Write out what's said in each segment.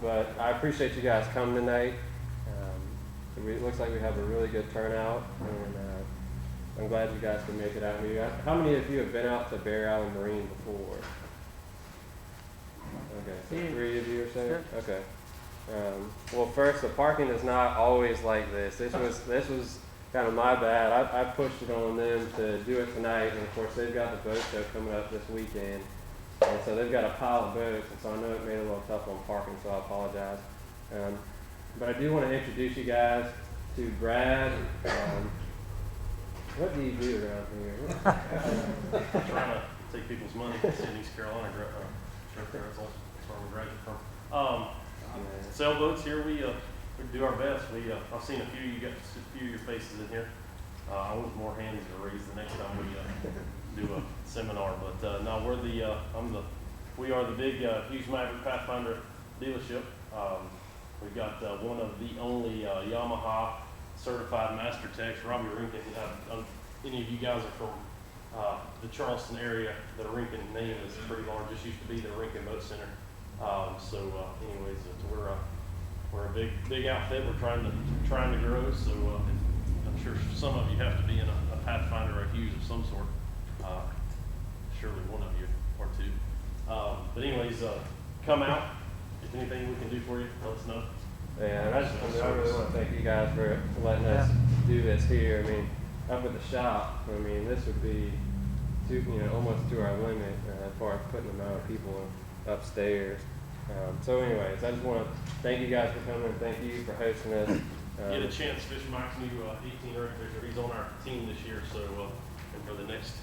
but I appreciate you guys coming tonight. It looks like we have a really good turnout, and I'm glad you guys can make it out here. How many of you have been out to Bear Island Marine before? Okay, so 3 of you or so? Sure. Okay. Well, first, the parking is not always like this. This was kind of my bad. I pushed it on them to do it tonight, and of course they've got the boat show coming up this weekend, and so they've got a pile of boats, and so I know it made it a little tough on parking, so I apologize. But I do want to introduce you guys to Brad. What do you do around here? Trying to take people's money in East Carolina. That's where we graduated from. Sailboats here, we do our best. I've seen a few of your faces in here. I want more hands to raise the next time we do a seminar. But no, we are the big Hughes Maverick Pathfinder dealership. We've got one of the only Yamaha certified master techs, Robbie Rinkin. Any of you guys are from the Charleston area, the Rinkin name is pretty large. This used to be the Rinkin Boat Center. Anyways, we're a big outfit. We're trying to grow. So I'm sure some of you have to be in a Pathfinder or a Hughes of some sort. Surely one of you or two. But anyways, come out. If anything we can do for you, let us know. Yeah, and I really want to thank you guys for letting us do this here. I mean, up at the shop, this would be almost to our limit as far as putting the amount of people upstairs. So anyways, I just want to thank you guys for coming. Thank you for hosting us. Get a chance, Fish Mike's new 18 red fisher. He's on our team this year, so and for the next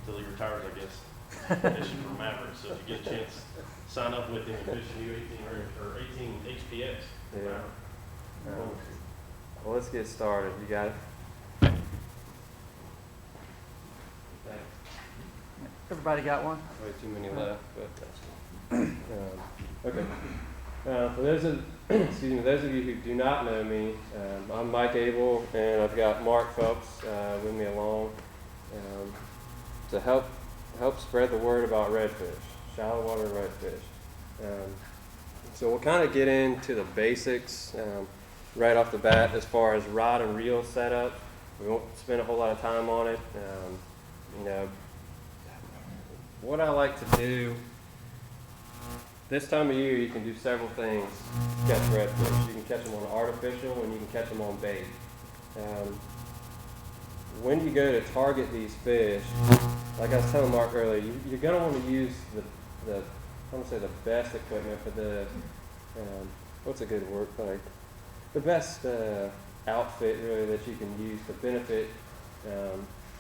till he retires, I guess. Fishing for Maverick. So if you get a chance, sign up with him and fish a new 18 or 18 HPX. Yeah. Well, let's get started. You got it. Everybody got one? Way too many left, but that's okay. For those of you who do not know me, I'm Mike Abel, and I've got Mark Phelps with me along to help spread the word about redfish, shallow water redfish. So we'll kind of get into the basics right off the bat as far as rod and reel setup. We won't spend a whole lot of time on it. What I like to do this time of year, you can do several things to catch redfish. You can catch them on artificial, and you can catch them on bait. When you go to target these fish, like I was telling Mark earlier, you're going to want to use the best equipment for the what's a good word, like the best outfit really that you can use to benefit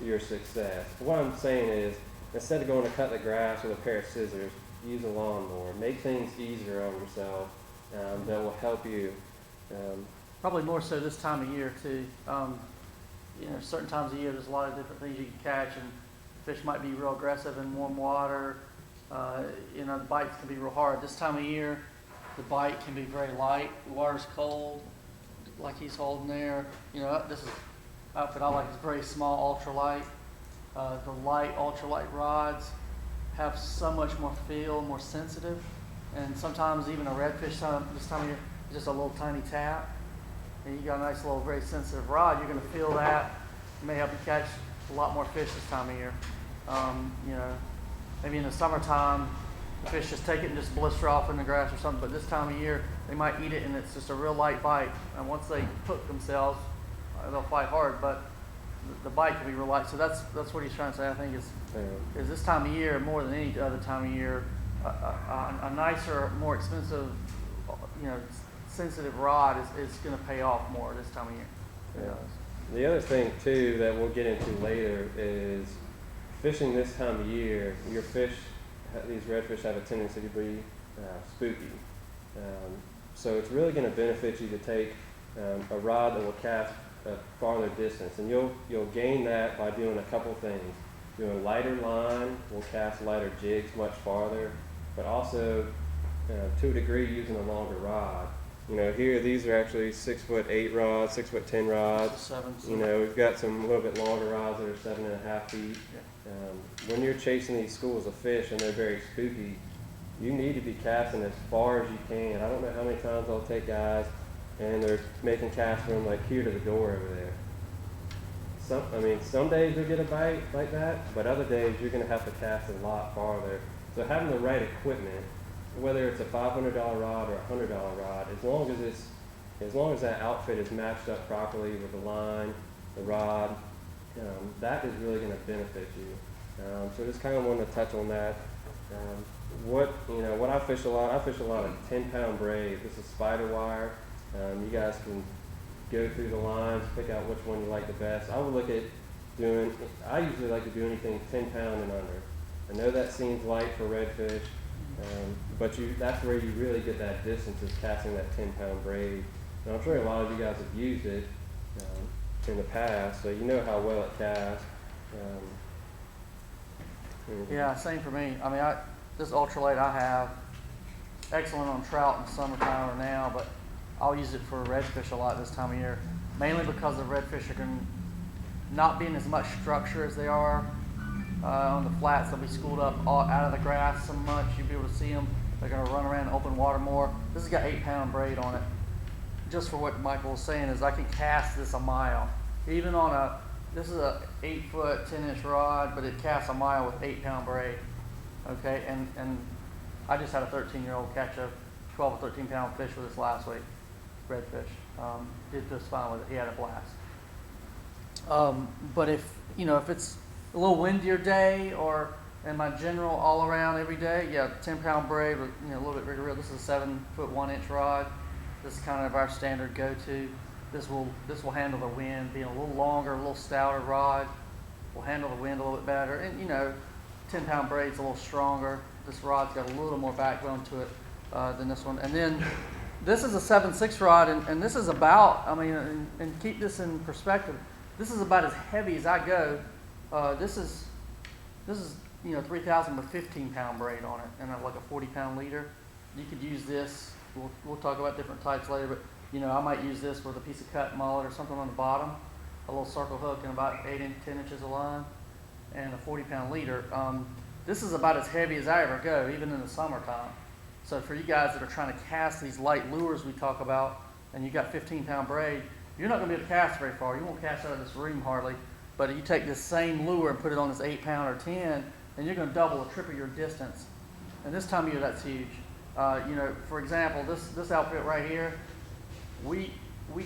your success. What I'm saying is, instead of going to cut the grass with a pair of scissors, use a lawnmower. Make things easier on yourself that will help you. Probably more so this time of year too. Certain times of year there's a lot of different things you can catch, and fish might be real aggressive in warm water. The bites can be real hard. This time of year, the bite can be very light. The water's cold, like he's holding there. This is outfit I like is very small, ultralight. The light ultralight rods have so much more feel, more sensitive, and sometimes even a redfish this time of year is just a little tiny tap, and you got a nice little very sensitive rod. You're going to feel that. It may help you catch a lot more fish this time of year. Maybe in the summertime, the fish just take it and just blister off in the grass or something, but this time of year, they might eat it and it's just a real light bite, and once they hook themselves, they'll fight hard, but the bite can be real light. So that's what he's trying to say, I think, is this time of year, more than any other time of year, a nicer, more expensive, sensitive rod is going to pay off more this time of year. Yeah. The other thing, too, that we'll get into later is fishing this time of year. Your fish, these redfish have a tendency to be spooky. So it's really going to benefit you to take a rod that will cast a farther distance, and you'll gain that by doing a couple things. Doing lighter line will cast lighter jigs much farther, but also to a degree using a longer rod. Here these are actually 6'8" rods, 6'10" rods. We've got some a little bit longer rods that are 7.5 feet. When you're chasing these schools of fish and they're very spooky, you need to be casting as far as you can. I don't know how many times I'll take guys and they're making casts from like here to the door over there. Some days you'll get a bite like that, but other days you're going to have to cast a lot farther. So having the right equipment, whether it's a $500 rod or a $100 rod, as long as that outfit is matched up properly with the line, the rod, that is really going to benefit you. So just kind of want to touch on that. What I fish a lot of 10-pound braid. This is spider wire. You guys can go through the lines, pick out which one you like the best. I usually like to do anything 10 pound and under. I know that seems light for redfish, but that's where you really get that distance, is casting that 10-pound braid. And I'm sure a lot of you guys have used it in the past, so you know how well it casts. Yeah, same for me. I mean, this ultralight I have, excellent on trout in summertime or now, but I'll use it for redfish a lot this time of year, mainly because the redfish are going to not be in as much structure as they are on the flats. They'll be schooled up out of the grass so much, you'll be able to see them. They're going to run around in open water more. This has got 8-pound braid on it. Just for what Michael was saying, is I can cast this a mile. Even on this is a 8-foot, 10-inch rod, but it casts a mile with 8-pound braid. Okay, and I just had a 13-year-old catch a 12 or 13-pound fish with this last week, redfish. Did just fine with it. He had a blast. But if it's a little windier day, or in my general all around every day, 10-pound braid with a little bit bigger reel. This is a 7-foot 1-inch rod. This is kind of our standard go-to. This will handle the wind, being a little longer, a little stouter rod. Will handle the wind a little bit better. And 10-pound braid's a little stronger. This rod's got a little more backbone to it than this one. And then this is a 7.6 rod, and this is about, and keep this in perspective, this is about as heavy as I go. This is 3,000 with 15-pound braid on it, and like a 40-pound leader. You could use this. We'll talk about different types later, but I might use this with a piece of cut mullet or something on the bottom, a little circle hook and about 10 inches of line, and a 40-pound leader. This is about as heavy as I ever go, even in the summertime. So for you guys that are trying to cast these light lures we talk about, and you got 15-pound braid, you're not going to be able to cast very far. You won't cast out of this room hardly. But you take this same lure and put it on this 8-pound or 10, and you're going to double or triple your distance. And this time of year, that's huge. For example, this outfit right here, we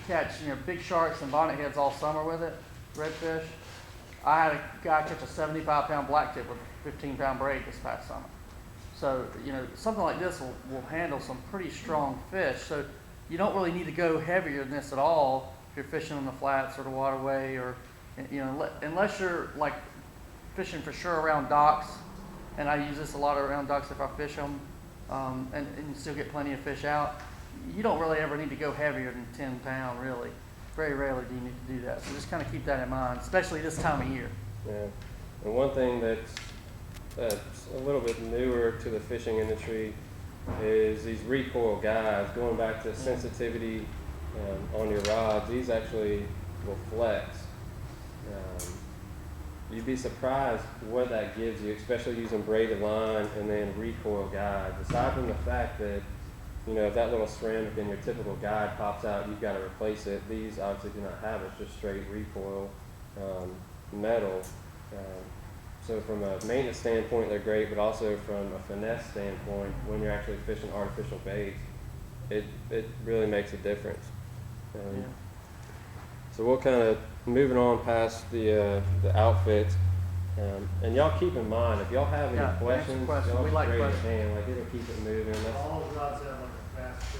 catch big sharks and bonnetheads all summer with it, redfish. I had a guy catch a 75-pound blacktip with 15-pound braid this past summer. So something like this will handle some pretty strong fish. So you don't really need to go heavier than this at all if you're fishing on the flats or the waterway, or unless you're like fishing for sure around docks. And I use this a lot around docks if I fish them, and you still get plenty of fish out. You don't really ever need to go heavier than 10 pound, really. Very rarely do you need to do that. So just kind of keep that in mind, especially this time of year. Yeah, and one thing that's a little bit newer to the fishing industry is these recoil guides. Going back to sensitivity on your rods, these actually will flex. You'd be surprised what that gives you, especially using braided line and then recoil guides. Aside from the fact that if that little ceramic in your typical guide pops out, you've got to replace it. These obviously do not have it. It's just straight recoil metal. So from a maintenance standpoint, they're great, but also from a finesse standpoint, when you're actually fishing artificial baits, it really makes a difference. So we'll kind of moving on past the outfits. And y'all keep in mind, if y'all have any questions, y'all we like raise your questions. hand. Like, it'll keep it moving. All the rods have like a fast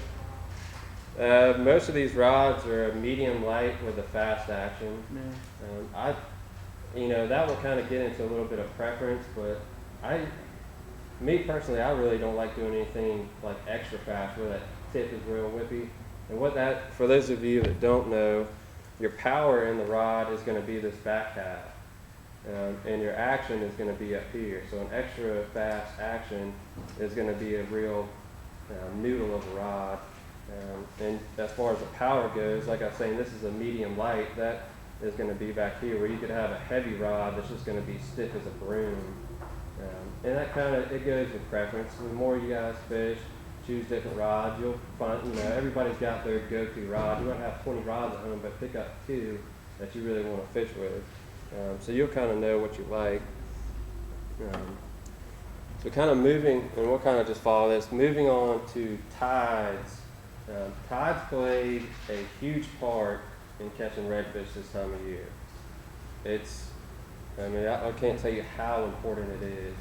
tip. Most of these rods are medium light with a fast action. Yeah. That will kind of get into a little bit of preference, but me personally, I really don't like doing anything like extra fast where that tip is real whippy. And for those of you that don't know, your power in the rod is going to be this back half. And your action is going to be up here. So an extra fast action is going to be a real noodle of a rod. And as far as the power goes, like I was saying, this is a medium light. That is going to be back here, where you could have a heavy rod that's just going to be stiff as a broom. And that kind of, it goes with preference. The more you guys fish, choose different rods, you'll find, everybody's got their go-to rod. You might have 20 rods at home, but pick up 2 that you really want to fish with. So you'll kind of know what you like. So kind of moving, and we'll kind of just follow this, moving on to tides. Tides played a huge part in catching redfish this time of year. I can't tell you how important it is.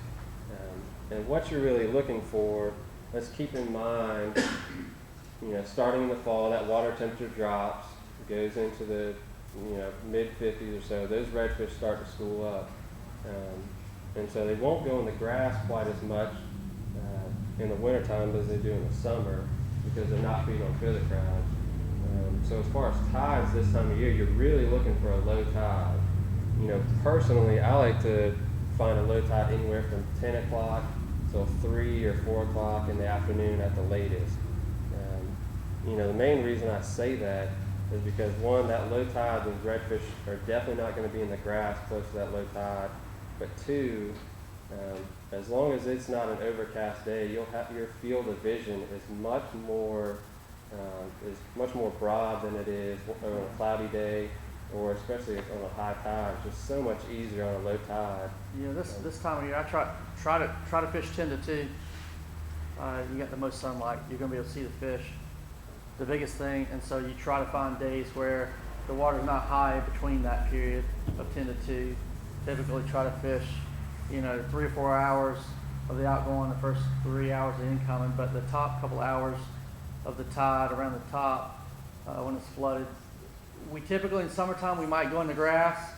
And what you're really looking for, let's keep in mind, starting in the fall, that water temperature drops, goes into the, mid-50s or so. Those redfish start to school up. And so they won't go in the grass quite as much in the wintertime as they do in the summer because they're not feeding on feather crabs. So as far as tides this time of year, you're really looking for a low tide. Personally, I like to find a low tide anywhere from 10 o'clock till 3 or 4 o'clock in the afternoon at the latest. The main reason I say that is because one, that low tide, those redfish are definitely not going to be in the grass close to that low tide. But two, as long as it's not an overcast day, you'll have your field of vision is much more broad than it is on a cloudy day, or especially on a high tide. It's just so much easier on a low tide. Yeah, this time of year, I try to fish 10 to 2. You got the most sunlight. You're going to be able to see the fish. The biggest thing, and so you try to find days where the water's not high between that period of 10 to 2. Typically try to fish, 3 or 4 hours of the outgoing, the first 3 hours of the incoming, but the top couple hours of the tide around the top when it's flooded. We typically in summertime we might go in the grass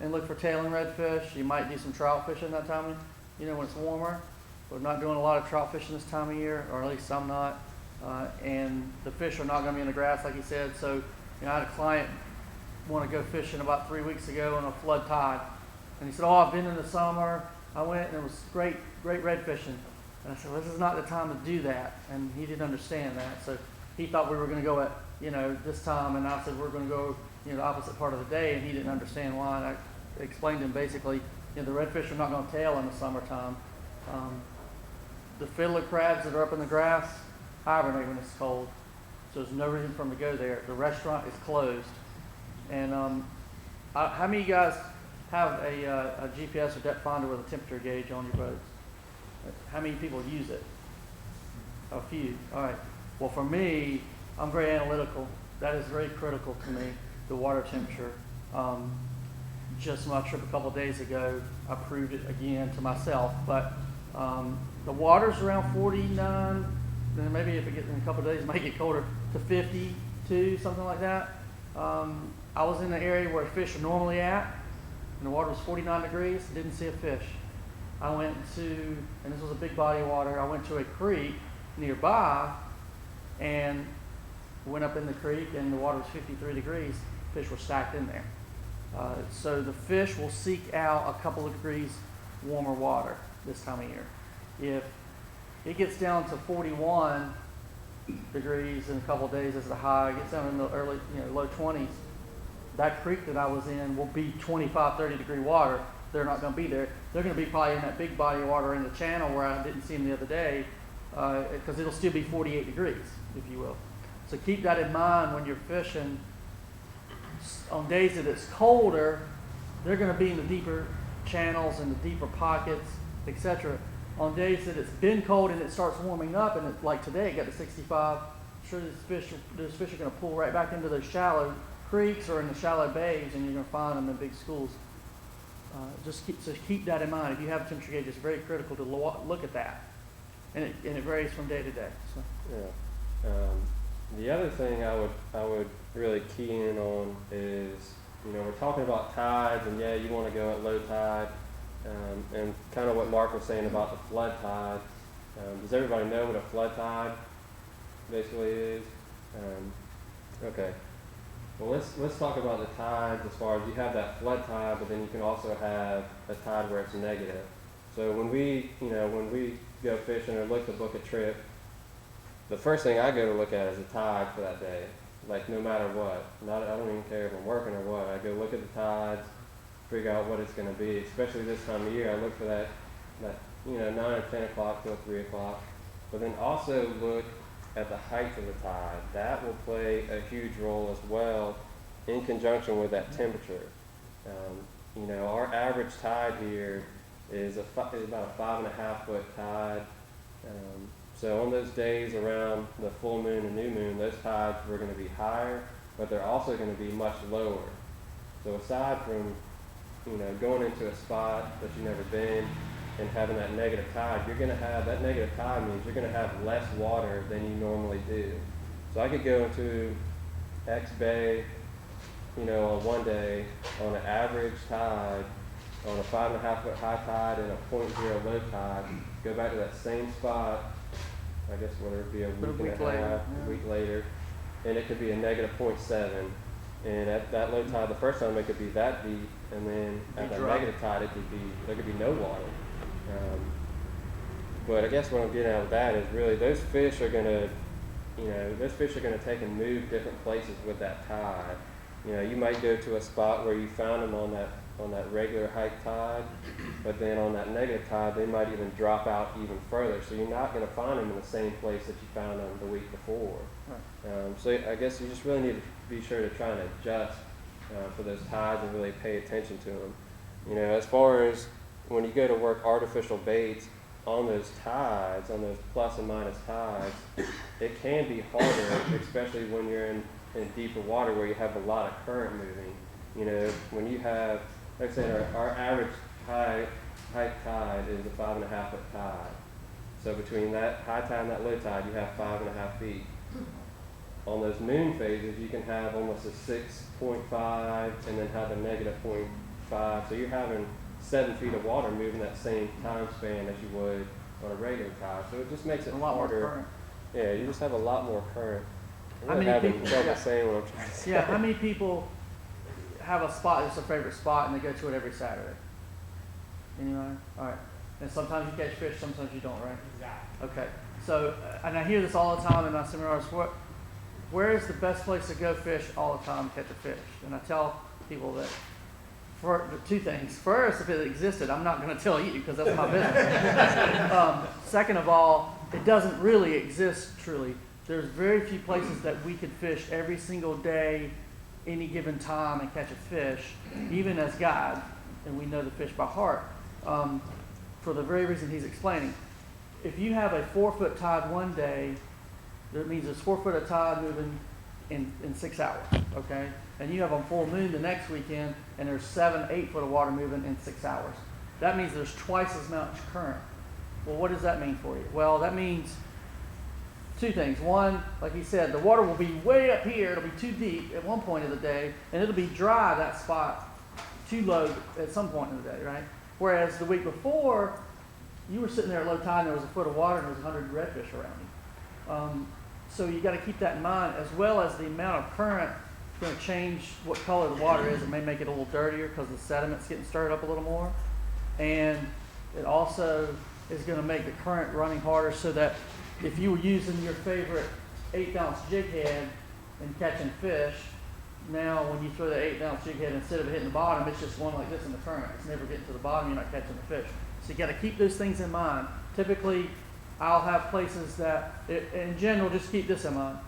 and look for tailing redfish. You might do some trout fishing that time, when it's warmer. We're not doing a lot of trout fishing this time of year, or at least I'm not. And the fish are not going to be in the grass, like he said. So, I had a client want to go fishing about 3 weeks ago on a flood tide. And he said, I've been in the summer. I went and it was great red fishing. And I said, this is not the time to do that. And he didn't understand that. So he thought we were going to go at, this time. And I said, we're going to go, the opposite part of the day. And he didn't understand why. And I explained to him basically, the redfish are not going to tail in the summertime. The fiddler crabs that are up in the grass hibernate when it's cold. So there's no reason for them to go there. The restaurant is closed. And how many of you guys have a GPS or depth finder with a temperature gauge on your boats? How many people use it? A few. All right. Well, for me, I'm very analytical. That is very critical to me, the water temperature. Just my trip a couple of days ago, I proved it again to myself. But the water's around 49, then maybe if it gets in a couple of days, it might get colder, to 52, something like that. I was in the area where fish are normally at, and the water was 49 degrees, didn't see a fish. I went to, and this was a big body of water, I went to a creek nearby and went up in the creek and the water was 53 degrees. Fish were stacked in there. So the fish will seek out a couple of degrees warmer water this time of year. If it gets down to 41 degrees in a couple of days as the high, it gets down in the early, low 20s, that creek that I was in will be 25, 30 degree water. They're not going to be there. They're going to be probably in that big body of water in the channel where I didn't see them the other day, because it'll still be 48 degrees, if you will. So keep that in mind when you're fishing. On days that it's colder, they're going to be in the deeper channels and the deeper pockets, etc. On days that it's been cold and it starts warming up, and it's like today, it got to 65, I'm sure those fish are going to pull right back into those shallow creeks or in the shallow bays, and you're going to find them in big schools. Just keep that in mind. If you have a temperature gauge, it's very critical to look at that, and it varies from day to day. So. Yeah. The other thing I would really key in on is, we're talking about tides, and yeah, you want to go at low tide, and kind of what Mark was saying about the flood tide. Does everybody know what a flood tide basically is? Okay. Well, let's talk about the tides as far as you have that flood tide, but then you can also have a tide where it's negative. So when we go fishing or look to book a trip, the first thing I go to look at is the tide for that day. Like no matter what, I don't even care if I'm working or what. I go look at the tides, figure out what it's going to be. Especially this time of year, I look for that that 9 or 10 o'clock till 3 o'clock. But then also look at the height of the tide. That will play a huge role as well in conjunction with that temperature. Our average tide here is about a 5.5 foot tide. So on those days around the full moon and new moon, those tides were going to be higher, but they're also going to be much lower. So aside from, going into a spot that you've never been and having that negative tide, you're going to have, that negative tide means you're going to have less water than you normally do. So I could go into X Bay, on one day on an average tide, on a 5.5 foot high tide and a 0.0 low tide, go back to that same spot, I guess whether it be a week and a half, a week later, and it could be a negative 0.7. And at that low tide, the first time it could be that deep, and then at that negative tide, there could be no water. But I guess what I'm getting at with that is really those fish are gonna take and move different places with that tide. You might go to a spot where you found them on that regular height tide, but then on that negative tide, they might even drop out even further. So you're not going to find them in the same place that you found them the week before. Right. So I guess you just really need to be sure to try and adjust for those tides and really pay attention to them. As far as when you go to work artificial baits on those tides, on those plus and minus tides, it can be harder, especially when you're in deeper water where you have a lot of current moving. When you have, like I said, our average high tide is a 5.5 foot tide. So between that high tide and that low tide, you have 5.5 feet. On those moon phases, you can have almost a 6.5 and then have a negative 0.5. So you're having 7 feet of water moving that same time span as you would on a regular tide. So it just makes it A lot more harder. current. Yeah, you just have a lot more current. How I'm many having people- trouble yeah. saying what I'm trying to say. Yeah, how many people have a spot that's their favorite spot and they go to it every Saturday? Anybody? All right. And sometimes you catch fish, sometimes you don't, right? Exactly. Okay. So, and I hear this all the time in my seminars. Where is the best place to go fish all the time to catch a fish? And I tell people that for two things. First, if it existed, I'm not going to tell you because that's my business. Second of all, it doesn't really exist truly. There's very few places that we could fish every single day, any given time, and catch a fish, even as guides, and we know the fish by heart. For the very reason he's explaining. If you have a 4 foot tide one day, that means there's 4 foot of tide moving in 6 hours, okay? And you have a full moon the next weekend, and there's 7, 8 foot of water moving in 6 hours. That means there's twice as much current. Well, what does that mean for you? Well, that means two things. One, like he said, the water will be way up here. It'll be too deep at one point of the day, and it'll be dry, that spot, too low at some point in the day, right? Whereas the week before, you were sitting there at low tide, and there was a foot of water, and there was 100 redfish around you. So you got to keep that in mind, as well as the amount of current is going to change what color the water is. It may make it a little dirtier because the sediment's getting stirred up a little more. And it also is going to make the current running harder, so that if you were using your favorite 1/8 ounce jig head and catching fish, now when you throw that 1/8 ounce jig head, instead of it hitting the bottom, it's just going like this in the current. It's never getting to the bottom, you're not catching the fish. So you got to keep those things in mind. Typically, I'll have places that, in general, just keep this in mind.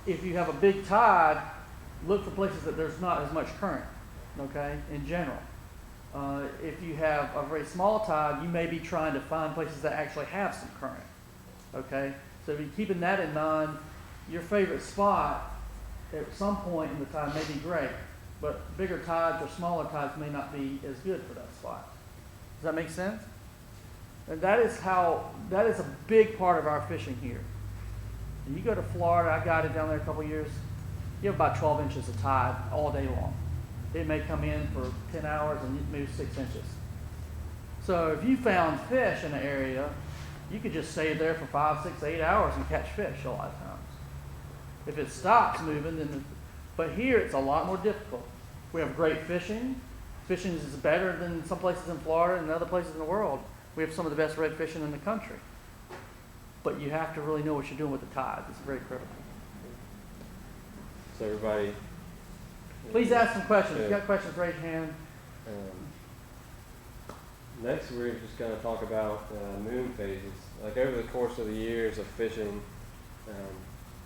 If you have a big tide, look for places that there's not as much current, okay, in general. If you have a very small tide, you may be trying to find places that actually have some current, okay? So if you're keeping that in mind, your favorite spot at some point in the tide may be great, but bigger tides or smaller tides may not be as good for that spot. Does that make sense? And that is a big part of our fishing here. When you go to Florida, I guided down there a couple of years, you have about 12 inches of tide all day long. It may come in for 10 hours and it moves 6 inches. So if you found fish in the area, you could just stay there for 5, 6, 8 hours and catch fish a lot of times. If it stops moving, but here it's a lot more difficult. We have great fishing. Fishing is better than some places in Florida and other places in the world. We have some of the best red fishing in the country. But you have to really know what you're doing with the tides. It's very critical. So everybody. Please ask some questions. If you got questions, raise your hand. Next, we're just going to talk about moon phases. Like over the course of the years of fishing,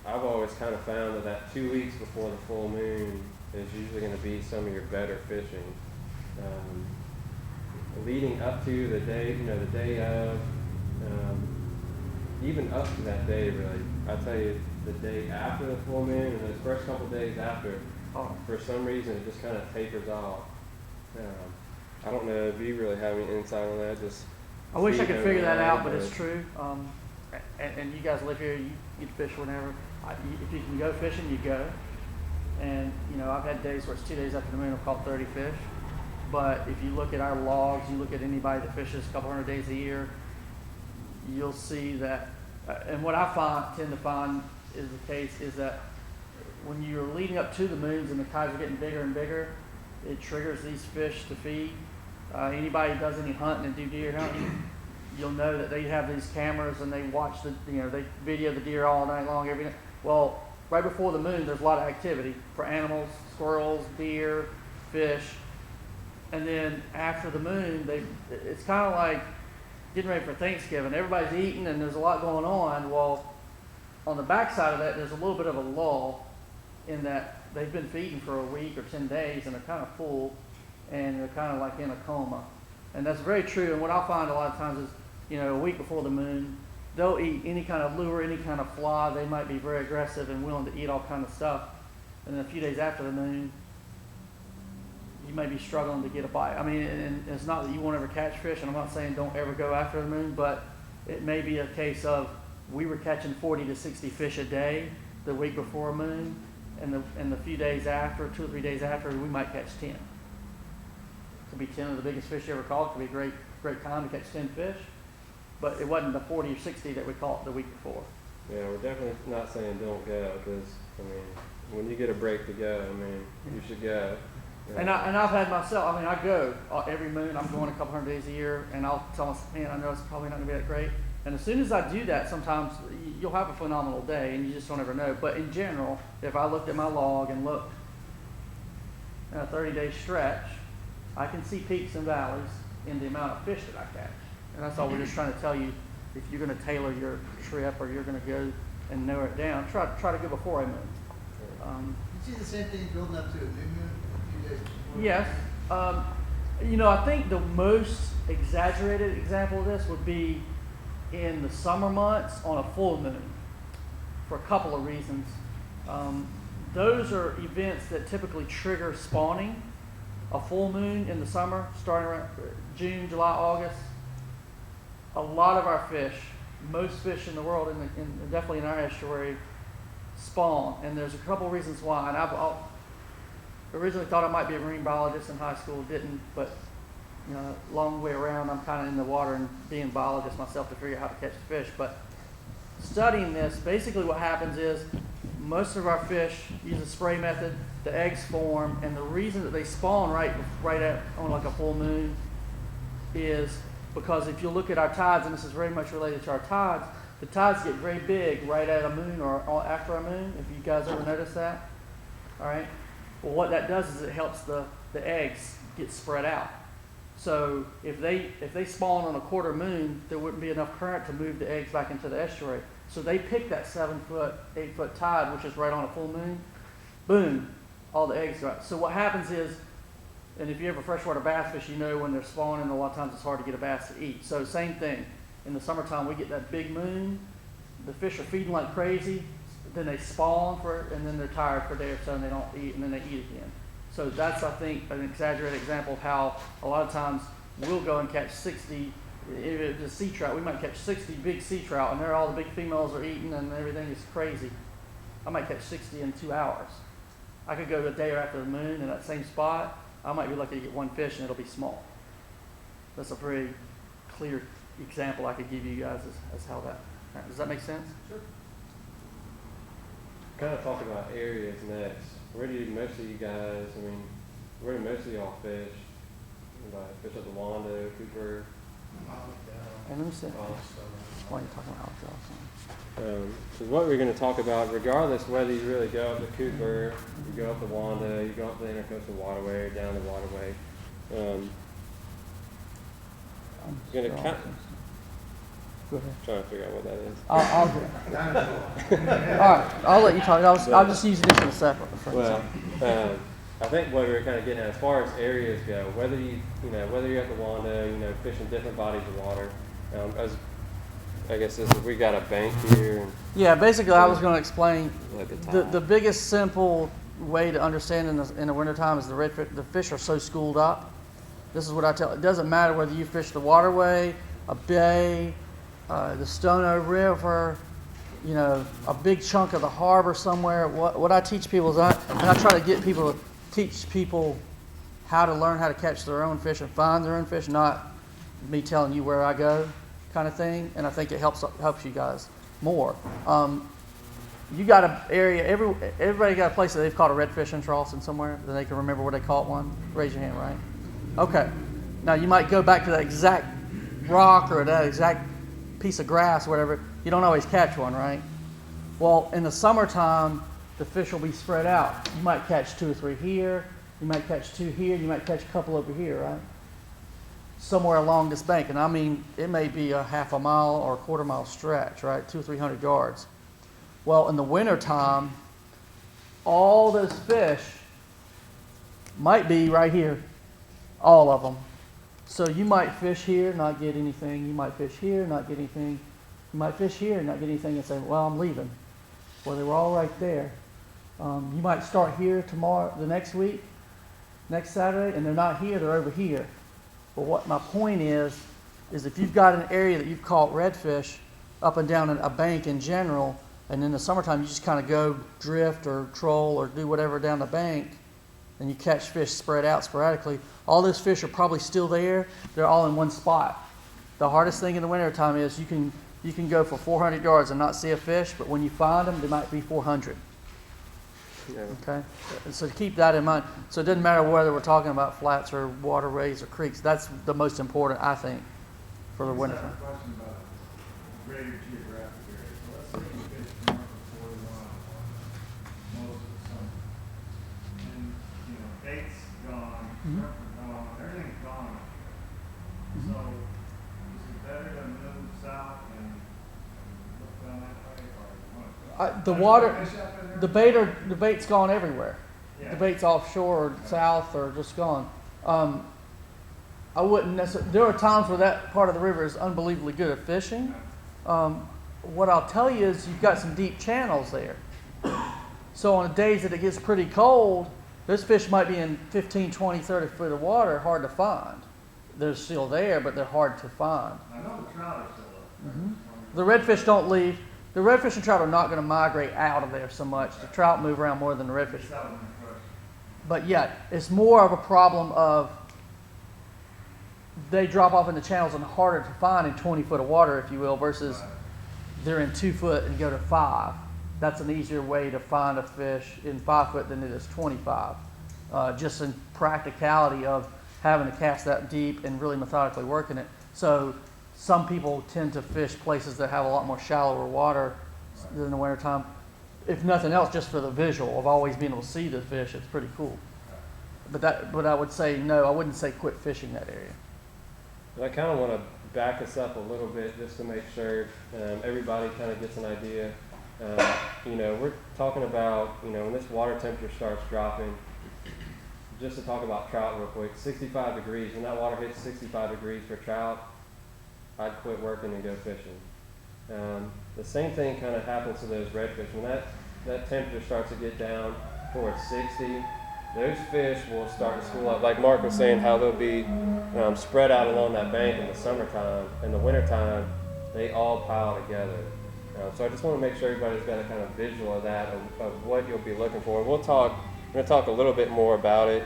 I've always kind of found that 2 weeks before the full moon is usually going to be some of your better fishing. Leading up to the day, the day of, even up to that day, really. I tell you, the day after the full moon and those first couple days after, for some reason, it just kind of tapers off. I don't know if you really have any insight on that. Just I wish I could figure that out, but but it's true. And you guys live here, you can fish whenever. If you can go fishing, you go. And, I've had days where it's 2 days after the moon, I've caught 30 fish. But if you look at our logs, you look at anybody that fishes a couple hundred days a year, you'll see that, and what I tend to find is the case is that when you're leading up to the moons and the tides are getting bigger and bigger, it triggers these fish to feed. Anybody who does any hunting and do deer hunting, you'll know that they have these cameras and they watch they video the deer all night long every night. Well, right before the moon, there's a lot of activity for animals, squirrels, deer, fish. And then after the moon, it's kind of like getting ready for Thanksgiving. Everybody's eating and there's a lot going on. Well, on the backside of that, there's a little bit of a lull in that they've been feeding for a week or 10 days and they're kind of full and they're kind of like in a coma. And that's very true. And what I'll find a lot of times is, a week before the moon, they'll eat any kind of lure, any kind of fly. They might be very aggressive and willing to eat all kind of stuff. And then a few days after the moon, you may be struggling to get a bite. I mean, and it's not that you won't ever catch fish, and I'm not saying don't ever go after the moon, but it may be a case of we were catching 40 to 60 fish a day the week before a moon, and the few days after, 2 or 3 days after, we might catch 10. Could be 10 of the biggest fish you ever caught. Could be a great time to catch 10 fish, but it wasn't the 40 or 60 that we caught the week before. yeah, we're definitely not saying don't go because when you get a break to go, you should go. Yeah. And I've had myself. I go every moon. I'm going a couple hundred days a year, and I'll tell myself, man, I know it's probably not going to be that great. And as soon as I do that, sometimes you'll have a phenomenal day, and you just don't ever know. But in general, if I looked at my log and looked in a 30-day stretch, I can see peaks and valleys in the amount of fish that I catch. And that's all we're just trying to tell you. If you're going to tailor your trip or you're going to go and narrow it down, try to go before a moon. You see the same thing building up to a new moon a few days before? Yes. I think the most exaggerated example of this would be in the summer months on a full moon for a couple of reasons. Those are events that typically trigger spawning. A full moon in the summer, starting around June, July, August. A lot of our fish, most fish in the world, definitely in our estuary, spawn. And there's a couple of reasons why. And I originally thought I might be a marine biologist in high school, didn't, but long way around, I'm kind of in the water and being a biologist myself to figure out how to catch the fish. But studying this, basically what happens is most of our fish use a spray method, the eggs form, and the reason that they spawn right on like a full moon is because if you look at our tides, and this is very much related to our tides, the tides get very big right at a moon or after a moon, if you guys ever notice that. All right. Well, what that does is it helps the eggs get spread out. So if they spawn on a quarter moon, there wouldn't be enough current to move the eggs back into the estuary. So they pick that 7-foot, 8-foot tide, which is right on a full moon. Boom, all the eggs go out. So what happens is, and if you have a freshwater bass fish, when they're spawning, a lot of times it's hard to get a bass to eat. So same thing. In the summertime, we get that big moon. The fish are feeding like crazy. Then they spawn and then they're tired for a day or so and they don't eat, and then they eat again. So that's, I think, an exaggerated example of how a lot of times we'll go and catch 60, if it's a sea trout, we might catch 60 big sea trout, and all the big females are eating and everything is crazy. I might catch 60 in 2 hours. I could go a day after the moon in that same spot. I might be lucky to get one fish and it'll be small. That's a pretty clear example I could give you guys as how that. Does that make sense? Sure. Kind of talk about areas next. Where do most of you guys, where do most of y'all fish? Anybody fish at the Wando, Cooper? And let me see. Why are you talking about Haddrell? So what we're going to talk about, regardless whether you really go up to Cooper, you go up to Wando, you go up the Intercoastal Waterway, or down the waterway, Gonna cut. Go ahead. Trying to figure out what that is. I'll do it. All right, I'll let you talk. I'll just use this in a separate. Well, I think what we were kind of getting at, as far as areas go, whether whether you're at the Wando, fishing different bodies of water. I guess we got a bank here. And Yeah, basically, I was going to explain look at the tide. biggest simple way to understand in the wintertime is the fish are so schooled up. This is what I tell. It doesn't matter whether you fish the waterway, a bay, the Stono River, a big chunk of the harbor somewhere. What I teach people is I try to teach people how to learn how to catch their own fish and find their own fish, not me telling you where I go, kind of thing. And I think it helps you guys more. You got an area. Everybody got a place that they've caught a redfish in Charleston somewhere that they can remember where they caught one. Raise your hand, right? Okay. Now you might go back to that exact rock or that exact piece of grass, or whatever. You don't always catch one, right? Well, in the summertime, the fish will be spread out. You might catch 2 or 3 here. You might catch 2 here. You might catch a couple over here, right? Somewhere along this bank. And I mean, it may be a half a mile or a quarter mile stretch, right? 200 or 300 yards. Well, in the wintertime, all those fish might be right here. All of them. So you might fish here, not get anything. You might fish here, not get anything. You might fish here, not get anything, and say, well, I'm leaving. Well, they were all right there. You might start here tomorrow, the next week, next Saturday, and they're not here, they're over here. But what my point is if you've got an area that you've caught redfish up and down a bank in general, and in the summertime you just kind of go drift or troll or do whatever down the bank, and you catch fish spread out sporadically, all those fish are probably still there. They're all in one spot. The hardest thing in the wintertime is you can go for 400 yards and not see a fish, but when you find them, they might be 400. Yeah. Okay? So keep that in mind. So it doesn't matter whether we're talking about flats or waterways or creeks. That's the most important, I think, for the winter. I have a question about greater geographic area. So let's say you fish north of 41 most of the summer. And, bait's gone, shrimp are gone, everything's gone. So is it better to move south and look down that way, or what? The There's water, no fish up in there? the bait's gone everywhere. Yeah. The bait's offshore or south or just gone. I wouldn't necessarily. There are times where that part of the river is unbelievably good at fishing. What I'll tell you is you've got some deep channels there. So on the days that it gets pretty cold, those fish might be in 15, 20, 30 foot of water, hard to find. They're still there, but they're hard to find. I know the trout are still up. The redfish don't leave. The redfish and trout are not going to migrate out of there so much. The trout move around more than the redfish. That was my question. But yeah, it's more of a problem of they drop off in the channels and harder to find in 20 foot of water, if you will, versus they're in 2 foot and go to 5. That's an easier way to find a fish in 5 foot than it is 25. Just in practicality of having to cast that deep and really methodically working it. So some people tend to fish places that have a lot more shallower water in the wintertime. If nothing else, just for the visual of always being able to see the fish, it's pretty cool. But I would say no, I wouldn't say quit fishing that area. But I kind of want to back us up a little bit just to make sure everybody kind of gets an idea. We're talking about, when this water temperature starts dropping, just to talk about trout real quick, 65 degrees. When that water hits 65 degrees for trout, I'd quit working and go fishing. The same thing kind of happens to those redfish. When that temperature starts to get down towards 60, those fish will start to school up. Like Mark was saying, how they'll be spread out along that bank in the summertime. In the wintertime, they all pile together. So I just want to make sure everybody's got a kind of visual of that, of what you'll be looking for. We're going to talk a little bit more about it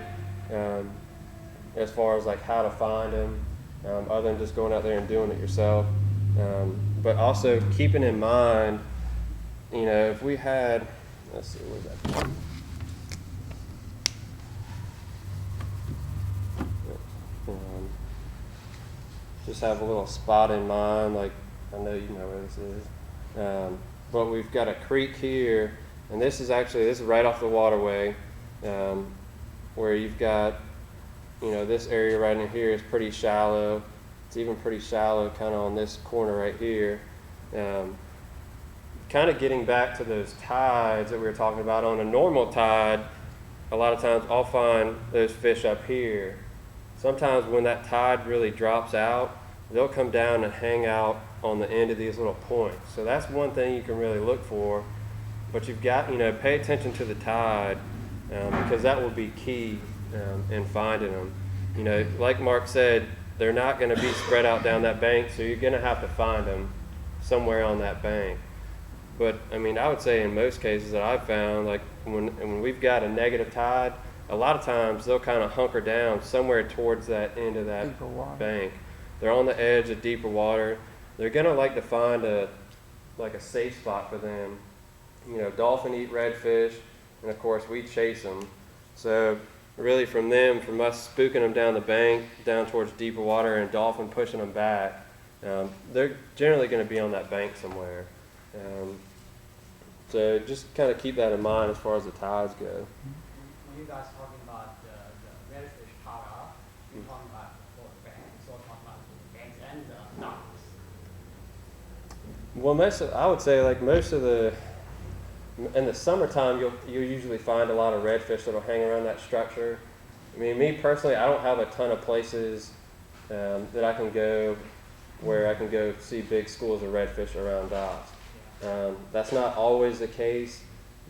as far as like how to find them, other than just going out there and doing it yourself. But also keeping in mind, if we had, let's see, where's that? Just have a little spot in mind, like I know you know where this is. But we've got a creek here, and this is right off the waterway, where you've got, this area right in here is pretty shallow. It's even pretty shallow, kind of on this corner right here. Kind of getting back to those tides that we were talking about. On a normal tide, a lot of times I'll find those fish up here. Sometimes when that tide really drops out, they'll come down and hang out on the end of these little points. So that's one thing you can really look for. But you've got, pay attention to the tide, because that will be key in finding them. Like Mark said, they're not going to be spread out down that bank, so you're going to have to find them somewhere on that bank. But I would say in most cases that I've found, like when we've got a negative tide, a lot of times they'll kind of hunker down somewhere towards that end of that bank. They're on the edge of deeper water. They're going to like to find a safe spot for them. Dolphin eat redfish, and of course we chase them. So really from us spooking them down the bank, down towards deeper water, and dolphin pushing them back, they're generally going to be on that bank somewhere. So just kind of keep that in mind as far as the tides go. When you guys talking about the redfish Tidal, you're talking about for the banks, or talking about the banks and the docks? Well, I would say like in the summertime, you'll usually find a lot of redfish that'll hang around that structure. Me personally, I don't have a ton of places that I can go where I can go see big schools of redfish around docks. That's not always the case,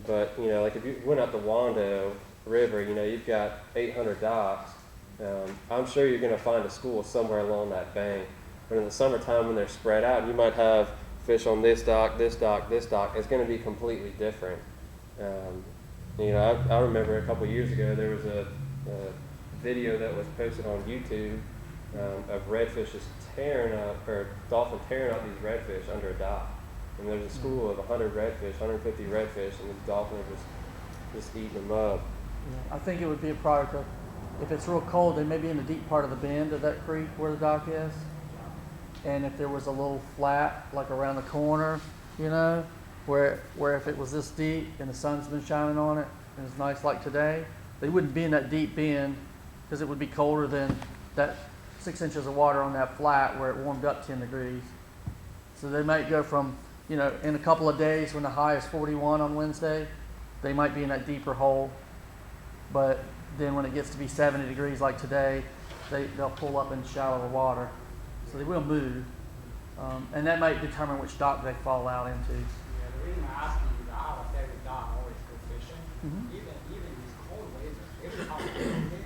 but like if you went up the Wando River, you've got 800 docks. I'm sure you're going to find a school somewhere along that bank. But in the summertime, when they're spread out, you might have fish on this dock, this dock, this dock. It's going to be completely different. I remember a couple years ago there was a video that was posted on YouTube of redfish just dolphin tearing up these redfish under a dock. And there's a school of 100 redfish, 150 redfish, and the dolphin are just eating them up. Yeah, I think it would be a product of, if it's real cold, they may be in the deep part of the bend of that creek where the dock is. And if there was a little flat, like around the corner, where if it was this deep and the sun's been shining on it, and it's nice like today, they wouldn't be in that deep bend because it would be colder than that 6 inches of water on that flat where it warmed up 10 degrees. So they might go from, in a couple of days when the high is 41 on Wednesday, they might be in that deeper hole. But then when it gets to be 70 degrees like today, they'll pull up in shallower water. So they will move. And that might determine which dock they fall out into. Yeah, the reason I'm asking is I have a favorite dock always go fishing. Mm-hmm. Even these cold weather, every time I go there,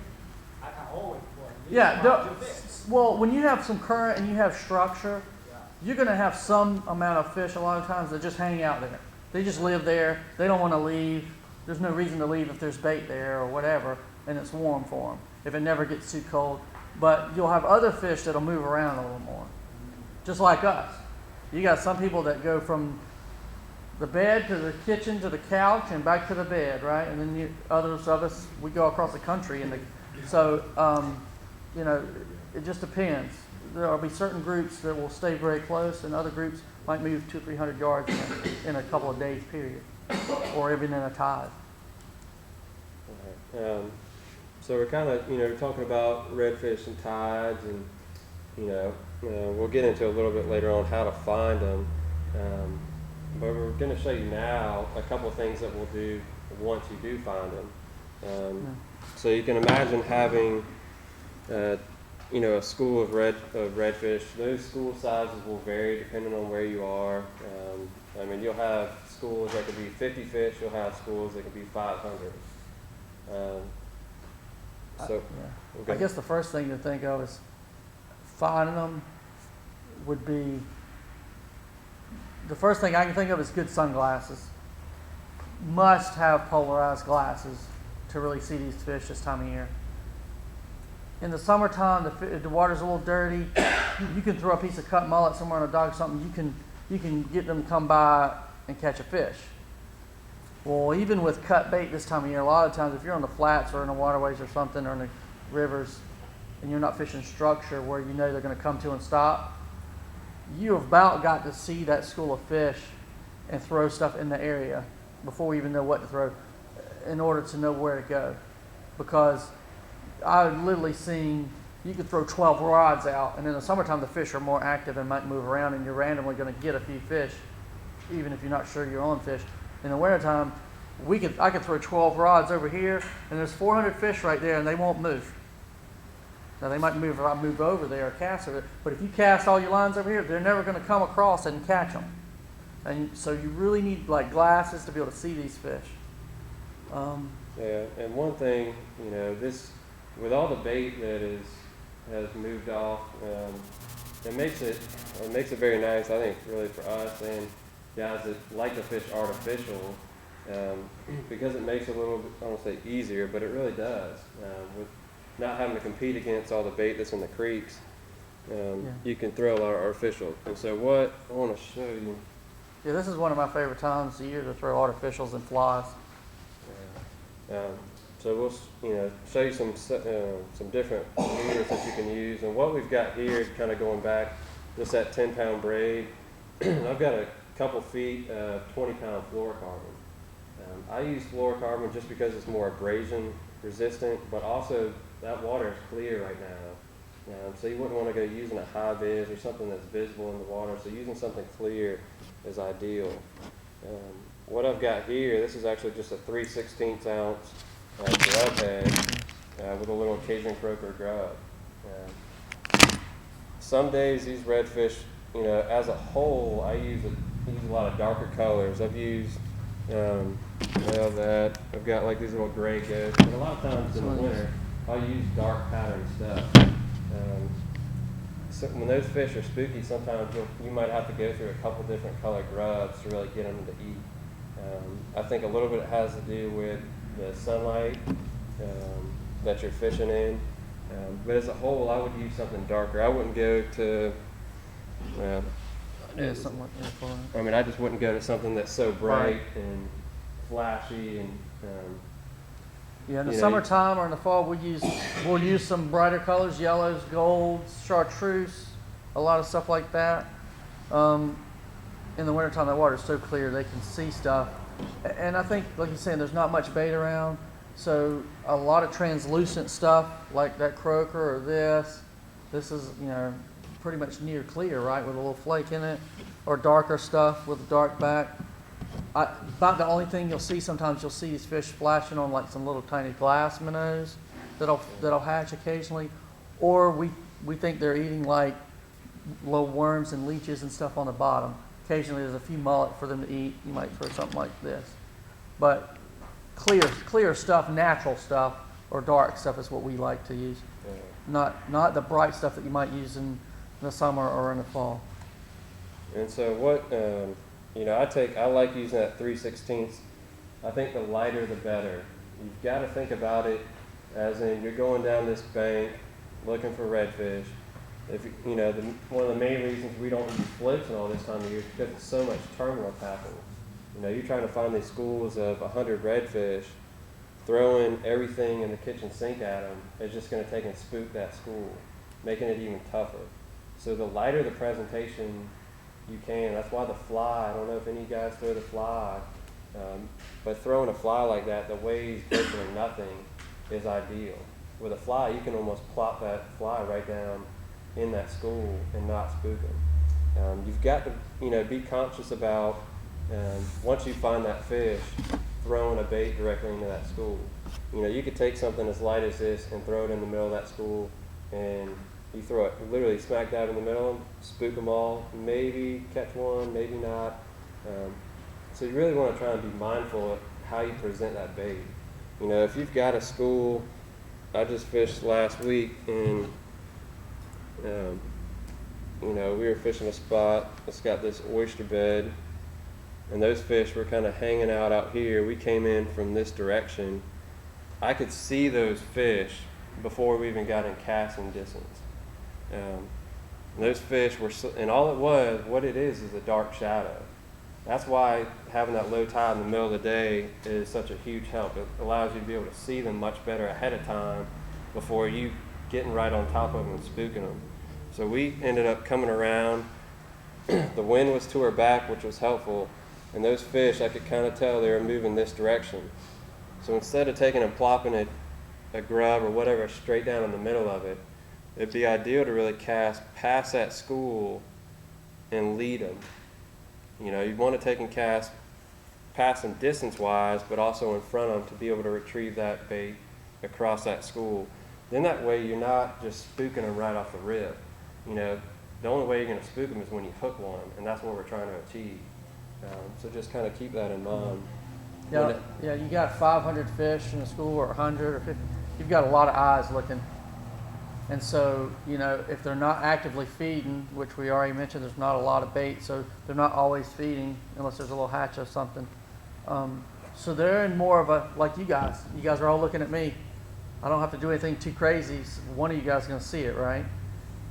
I can always go at least Yeah, one or two fish. well, when you have some current and you have structure, you're going to have some amount of fish a lot of times that just hang out there. They just live there. They don't want to leave. There's no reason to leave if there's bait there or whatever, and it's warm for them if it never gets too cold. But you'll have other fish that'll move around a little more, just like us. You got some people that go from the bed to the kitchen to the couch and back to the bed, right? And then others of us, we go across the country. So, it just depends. There will be certain groups that will stay very close, and other groups might move 200-300 yards in a couple of days period, or even in a tide. All right. So we're kind of talking about redfish and tides, and we'll get into a little bit later on how to find them. But we're going to show you now a couple of things that we'll do once you do find them. So you can imagine having a school of redfish. Those school sizes will vary depending on where you are. You'll have schools that could be 50 fish. You'll have schools that could be 500. I guess the first thing to think of is finding them would be, the first thing I can think of is good sunglasses. Must have polarized glasses to really see these fish this time of year. In the summertime, the water's a little dirty. You can throw a piece of cut mullet somewhere on a dock or something. You can get them to come by and catch a fish. Well, even with cut bait this time of year, a lot of times if you're on the flats or in the waterways or something or in the rivers and you're not fishing structure where you know they're going to come to and stop, you have about got to see that school of fish and throw stuff in the area before we even know what to throw in order to know where to go. Because I've literally seen, you could throw 12 rods out, and in the summertime the fish are more active and might move around, and you're randomly going to get a few fish, even if you're not sure you're on fish. In the wintertime, I could throw 12 rods over here, and there's 400 fish right there, and they won't move. Now they might move if I move over there or cast over it, but if you cast all your lines over here, they're never going to come across and catch them. And so you really need like glasses to be able to see these fish. Yeah, and one thing, you know, this with all the bait that has moved off, it makes it very nice. I think really for us and guys that like to fish artificial, because it makes it a little bit, I won't say easier, but it really does. With not having to compete against all the bait that's in the creeks, you can throw a lot of artificial. And so what I want to show you. Yeah, this is one of my favorite times of the year to throw artificials and flies. So we'll show you some different lures that you can use. And what we've got here, kind of going back, just that 10-pound braid. I've got a couple feet of 20-pound fluorocarbon. I use fluorocarbon just because it's more abrasion resistant, but also that water is clear right now. So you wouldn't want to go using a high vis or something that's visible in the water. So using something clear is ideal. What I've got here, this is actually just a 3/16 ounce grub head with a little Cajun croaker grub. Some days these redfish, as a whole, I use a lot of darker colors. I've used I've got like these little gray goats, but a lot of times in the winter I'll use dark pattern stuff. So when those fish are spooky, sometimes you might have to go through a couple different color grubs to really get them to eat. I think a little bit has to do with the sunlight that you're fishing in. But as a whole, I would use something darker. I wouldn't go to, Something like that. I mean, I just wouldn't go to something that's so bright and flashy and. Yeah, in the summertime or in the fall, we'll use some brighter colors, yellows, golds, chartreuse, a lot of stuff like that. In the wintertime, the water's so clear they can see stuff. And I think, like you're saying, there's not much bait around, so a lot of translucent stuff like that croaker or this is, pretty much near clear, right, with a little flake in it, or darker stuff with a dark back. About the only thing you'll see sometimes, you'll see these fish splashing on like some little tiny glass minnows that'll hatch occasionally, or we think they're eating like little worms and leeches and stuff on the bottom. Occasionally there's a few mullet for them to eat. You might throw something like this, but clear stuff, natural stuff, or dark stuff is what we like to use. Not the bright stuff that you might use in the summer or in the fall. And so what I like using that 3/16. I think the lighter the better. You've got to think about it as in you're going down this bank looking for redfish. If one of the main reasons we don't use floats in all this time of year is because it's so much terminal tapping. You're trying to find these schools of 100 redfish, throwing everything in the kitchen sink at them is just going to take and spook that school, making it even tougher. So the lighter the presentation you can, that's why the fly, I don't know if any of you guys throw the fly, but throwing a fly like that, the weighs virtually nothing, is ideal. With a fly, you can almost plop that fly right down in that school and not spook them. You've got to, be conscious about, once you find that fish, throwing a bait directly into that school. You could take something as light as this and throw it in the middle of that school, and you throw it literally smack dab in the middle of them, spook them all, maybe catch one, maybe not. So you really want to try and be mindful of how you present that bait. If you've got a school, I just fished last week, and we were fishing a spot that's got this oyster bed, and those fish were kind of hanging out here. We came in from this direction. I could see those fish before we even got in casting distance. And those fish were, and all it was, what it is a dark shadow. That's why having that low tide in the middle of the day is such a huge help. It allows you to be able to see them much better ahead of time before you getting right on top of them and spooking them. So we ended up coming around. The wind was to our back, which was helpful, and those fish, I could kind of tell they were moving this direction. So instead of taking and plopping a grub or whatever straight down in the middle of it, it'd be ideal to really cast past that school and lead them. You know, you'd want to take and cast past them distance-wise, but also in front of them to be able to retrieve that bait across that school. Then that way you're not just spooking them right off the rip. You know, the only way you're going to spook them is when you hook one, and that's what we're trying to achieve. So just kind of keep that in mind. Yeah, yeah, you got 500 fish in a school, or 100 or 50. You've got a lot of eyes looking. And so, you know, if they're not actively feeding, which we already mentioned, there's not a lot of bait, so they're not always feeding unless there's a little hatch or something. So they're in more of a, like you guys are all looking at me. I don't have to do anything too crazy. One of you guys is going to see it, right?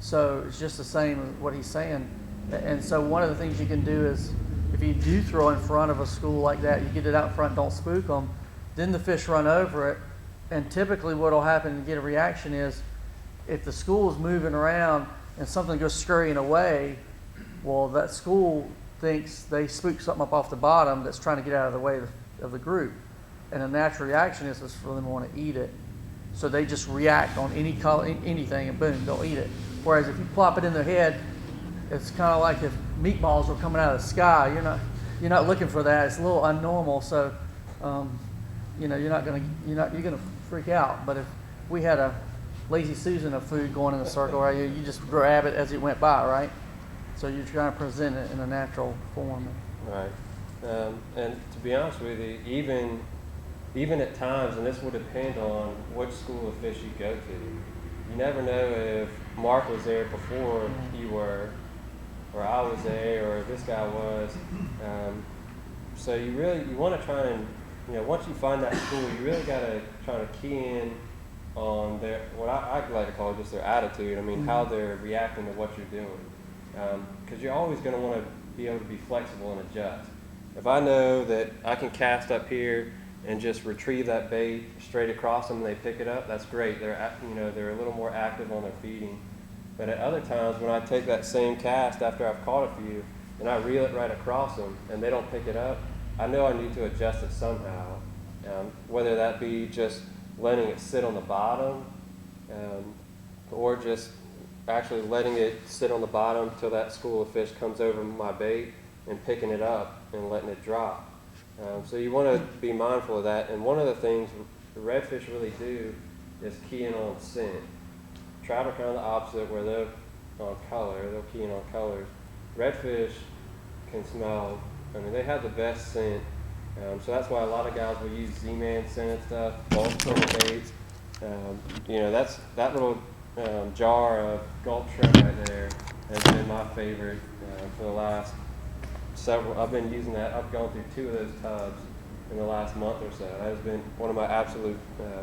So it's just the same as what he's saying. And so one of the things you can do is, if you do throw in front of a school like that, you get it out in front, don't spook them, then the fish run over it. And typically what will happen to get a reaction is, if the school is moving around and something goes scurrying away, well, that school thinks they spooked something up off the bottom that's trying to get out of the way of the group. And a natural reaction is for them to want to eat it. So they just react on any color, anything, and boom, they'll eat it. Whereas if you plop it in their head, it's kind of like if meatballs were coming out of the sky. You're not looking for that. It's a little unnormal. So, you know, you're gonna freak out. But if we had a Lazy Susan of food going in a circle, right? You just grab it as it went by, right? So you're trying to present it in a natural form. Right. And to be honest with you, even at times, and this will depend on which school of fish you go to, you never know if Mark was there before you were, or I was there, or this guy was. So you want to try and, you know, once you find that school, you really got to try to key in on their, what I like to call just their attitude. I mean, how they're reacting to what you're doing. Because you're always going to want to be able to be flexible and adjust. If I know that I can cast up here and just retrieve that bait straight across them and they pick it up, that's great. They're a little more active on their feeding. But at other times, when I take that same cast after I've caught a few and I reel it right across them and they don't pick it up, I know I need to adjust it somehow. Whether that be just letting it sit on the bottom, or just actually letting it sit on the bottom till that school of fish comes over my bait and picking it up and letting it drop. So you want to be mindful of that. And one of the things the redfish really do is key in on scent. Trout are kind of the opposite, where they're on color. They'll key in on colors. Redfish can smell. I mean, they have the best scent. So that's why a lot of guys will use Z-Man scented stuff, bulk scent baits. You know, that little jar of gulp shrimp right there has been my favorite for the last several. I've been using that. I've gone through 2 of those tubs in the last month or so. That has been one of my absolute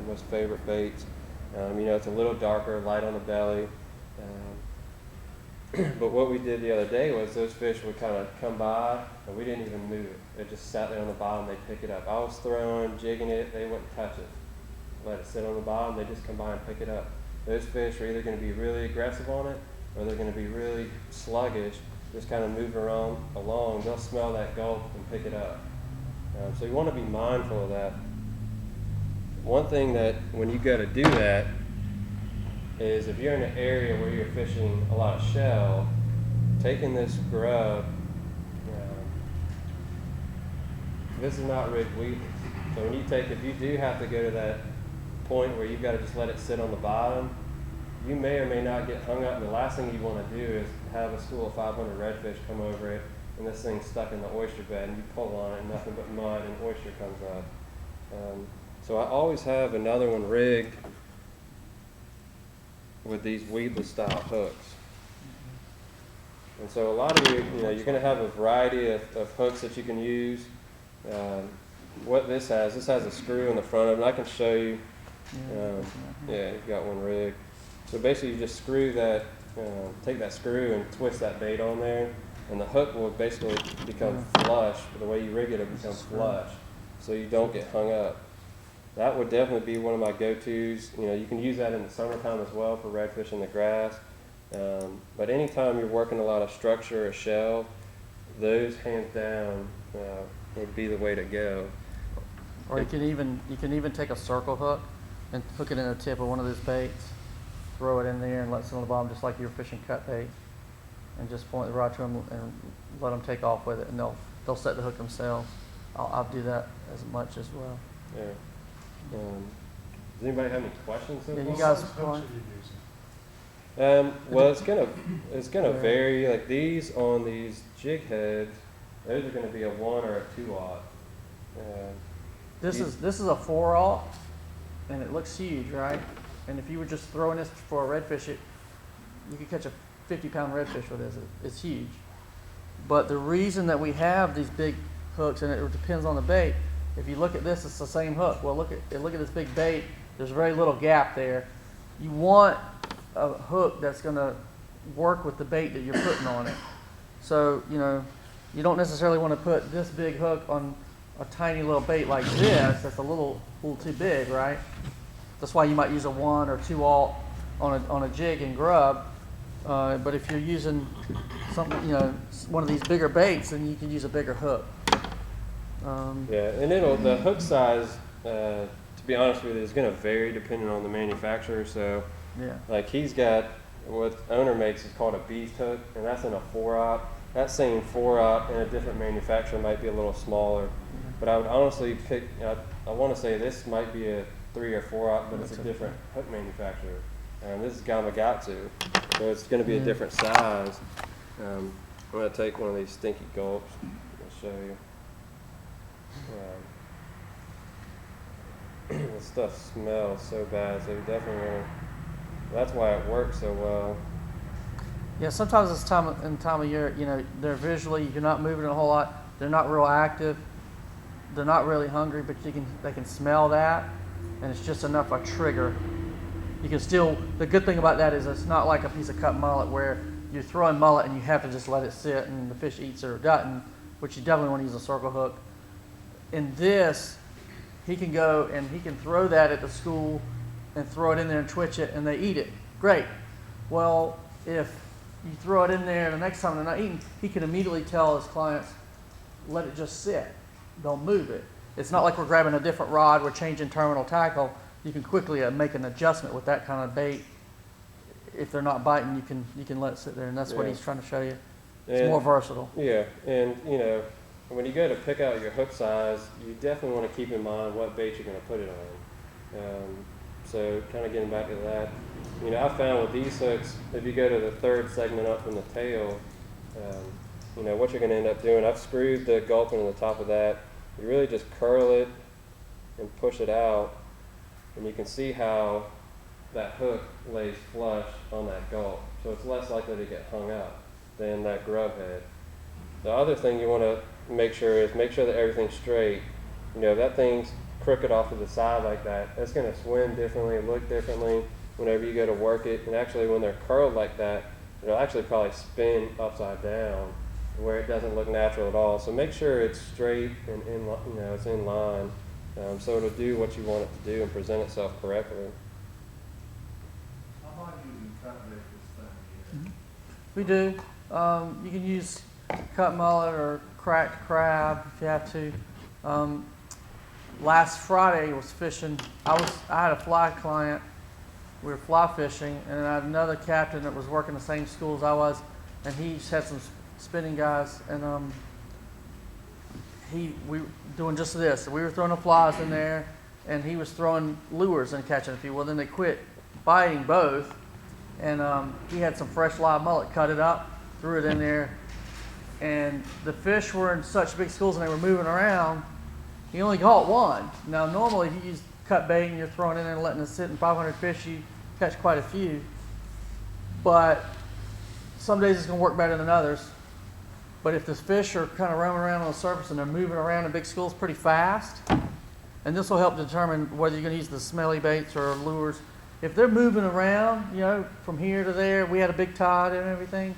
most favorite baits. You know, it's a little darker, light on the belly. But what we did the other day was those fish would kind of come by and we didn't even move it. It just sat there on the bottom, they'd pick it up. I was throwing, jigging it, they wouldn't touch it. Let it sit on the bottom, they just come by and pick it up. Those fish are either going to be really aggressive on it or they're going to be really sluggish, just kind of moving around along. They'll smell that gulp and pick it up. So you want to be mindful of that. One thing that when you go to do that is if you're in an area where you're fishing a lot of shell, taking this grub, this is not rigged weedless. So when if you do have to go to that point where you've got to just let it sit on the bottom, you may or may not get hung up. And the last thing you want to do is have a school of 500 redfish come over it and this thing's stuck in the oyster bed and you pull on it and nothing but mud and oyster comes up. So I always have another one rigged with these weedless style hooks. And so a lot of you're going to have a variety of hooks that you can use. What this has a screw in the front of it. I can show you. Yeah, you've got one rigged. So basically you just screw that, take that screw and twist that bait on there, and the hook will basically become flush. The way you rig it, it'll become flush, so you don't get hung up. That would definitely be one of my go-tos. You know, you can use that in the summertime as well for redfish in the grass. But anytime you're working a lot of structure or shell, those hands down would be the way to go. Or you can even take a circle hook and hook it in the tip of one of those baits. throw it in there and let sit on the bottom just like you're fishing cut bait, and just point the rod to them and let them take off with it, and they'll set the hook themselves. I'll do that as much as well. Yeah. Does anybody have any questions so Yeah, far? you guys. Well, it's gonna vary. Like these on these jig heads, those are gonna be a 1 or a 2/0. This is a 4/0, and it looks huge, right? And if you were just throwing this for a redfish, you could catch a 50-pound redfish with this. It's huge. But the reason that we have these big hooks, and it depends on the bait. If you look at this, it's the same hook. Well, look at this big bait. There's very little gap there. You want a hook that's going to work with the bait that you're putting on it. So, you don't necessarily want to put this big hook on a tiny little bait like this. That's a little too big, right? That's why you might use a 1 or 2/0 on a jig and grub. But if you're using something, one of these bigger baits, then you can use a bigger hook. Yeah, and the hook size, to be honest with you, is going to vary depending on the manufacturer. So, Yeah. like he's got what owner makes is called a beast hook, and that's in a 4/0. That same 4/0 in a different manufacturer might be a little smaller. But I would honestly pick. I want to say this might be a 3 or 4/0, but it's a different hook manufacturer. This is Gamakatsu, so it's going to be a different size. I'm going to take one of these stinky gulps. I'll show you. This stuff smells so bad, so you definitely want to. That's why it works so well. Yeah, sometimes this time of year, they're visually, you're not moving a whole lot. They're not real active. They're not really hungry, but they can smell that, and it's just enough a trigger. You can still. The good thing about that is it's not like a piece of cut mullet where you're throwing mullet and you have to just let it sit and the fish eats it or doesn't, which you definitely want to use a circle hook. In this, he can go and he can throw that at the school and throw it in there and twitch it, and they eat it. Great. Well, if you throw it in there the next time they're not eating, he can immediately tell his clients, let it just sit. Don't move it. It's not like we're grabbing a different rod, we're changing terminal tackle. You can quickly make an adjustment with that kind of bait. If they're not biting, you can let it sit there, and that's what he's trying to show you. It's more versatile. Yeah, and when you go to pick out your hook size, you definitely want to keep in mind what bait you're going to put it on. So kind of getting back to that, I found with these hooks, if you go to the third segment up from the tail, what you're going to end up doing, I've screwed the gulping on the top of that. You really just curl it and push it out, and you can see how that hook lays flush on that gulp. So it's less likely to get hung up than that grub head. The other thing you want to make sure that everything's straight. If that thing's crooked off to the side like that, it's going to swim differently, look differently whenever you go to work it. And actually when they're curled like that, it'll actually probably spin upside down where it doesn't look natural at all. So make sure it's straight and it's in line, so it'll do what you want it to do and present itself correctly. How about using cut bait this time of year? We do. You can use cut mullet or cracked crab if you have to. Last Friday I was fishing. I had a fly client. We were fly fishing, and I had another captain that was working the same school as I was, and he just had some spinning guys, and we were doing just this. We were throwing the flies in there, and he was throwing lures and catching a few. Well, then they quit biting both, and he had some fresh live mullet, cut it up, threw it in there, and the fish were in such big schools and they were moving around. He only caught one. Now, normally, if you use cut bait and you're throwing in there and letting it sit in 500 fish, you catch quite a few. But some days it's going to work better than others. But if the fish are kind of roaming around on the surface and they're moving around in big schools pretty fast, and this will help determine whether you're going to use the smelly baits or lures. If they're moving around, from here to there, we had a big tide and everything,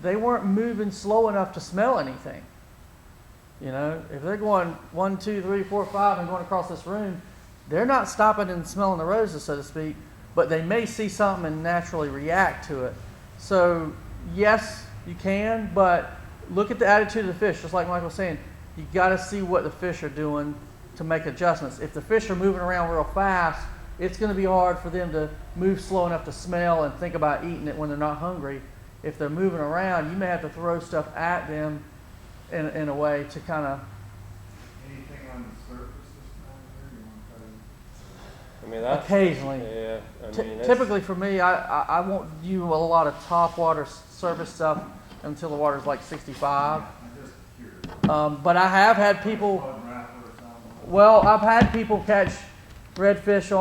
they weren't moving slow enough to smell anything. If they're going 1, 2, 3, 4, 5 and going across this room, they're not stopping and smelling the roses, so to speak, but they may see something and naturally react to it. So, yes, you can, but look at the attitude of the fish, just like Michael was saying. You got to see what the fish are doing to make adjustments. If the fish are moving around real fast it's going to be hard for them to move slow enough to smell and think about eating it when they're not hungry. If they're moving around, you may have to throw stuff at them in a way to kind of. Anything on the surface this time of year, you want to I mean, that's Occasionally. Yeah, I mean, that's, Typically for me, I won't do a lot of top water surface stuff until the water's like 65. I'm just curious. But I have had people. Blood Raffle or something? Well, I've had people catch redfish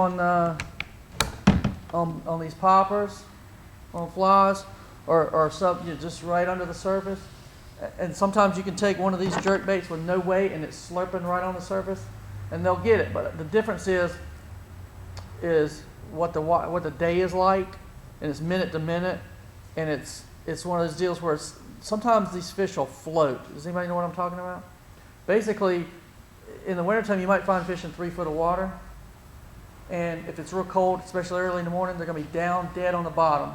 on these poppers, on flies, or some just right under the surface. And sometimes you can take one of these jerk baits with no weight and it's slurping right on the surface, and they'll get it. But the difference is what the day is like, and it's minute to minute, and it's one of those deals where sometimes these fish will float. Does anybody know what I'm talking about? Basically, in the wintertime, you might find fish in 3 foot of water. And if it's real cold, especially early in the morning, they're going to be down dead on the bottom,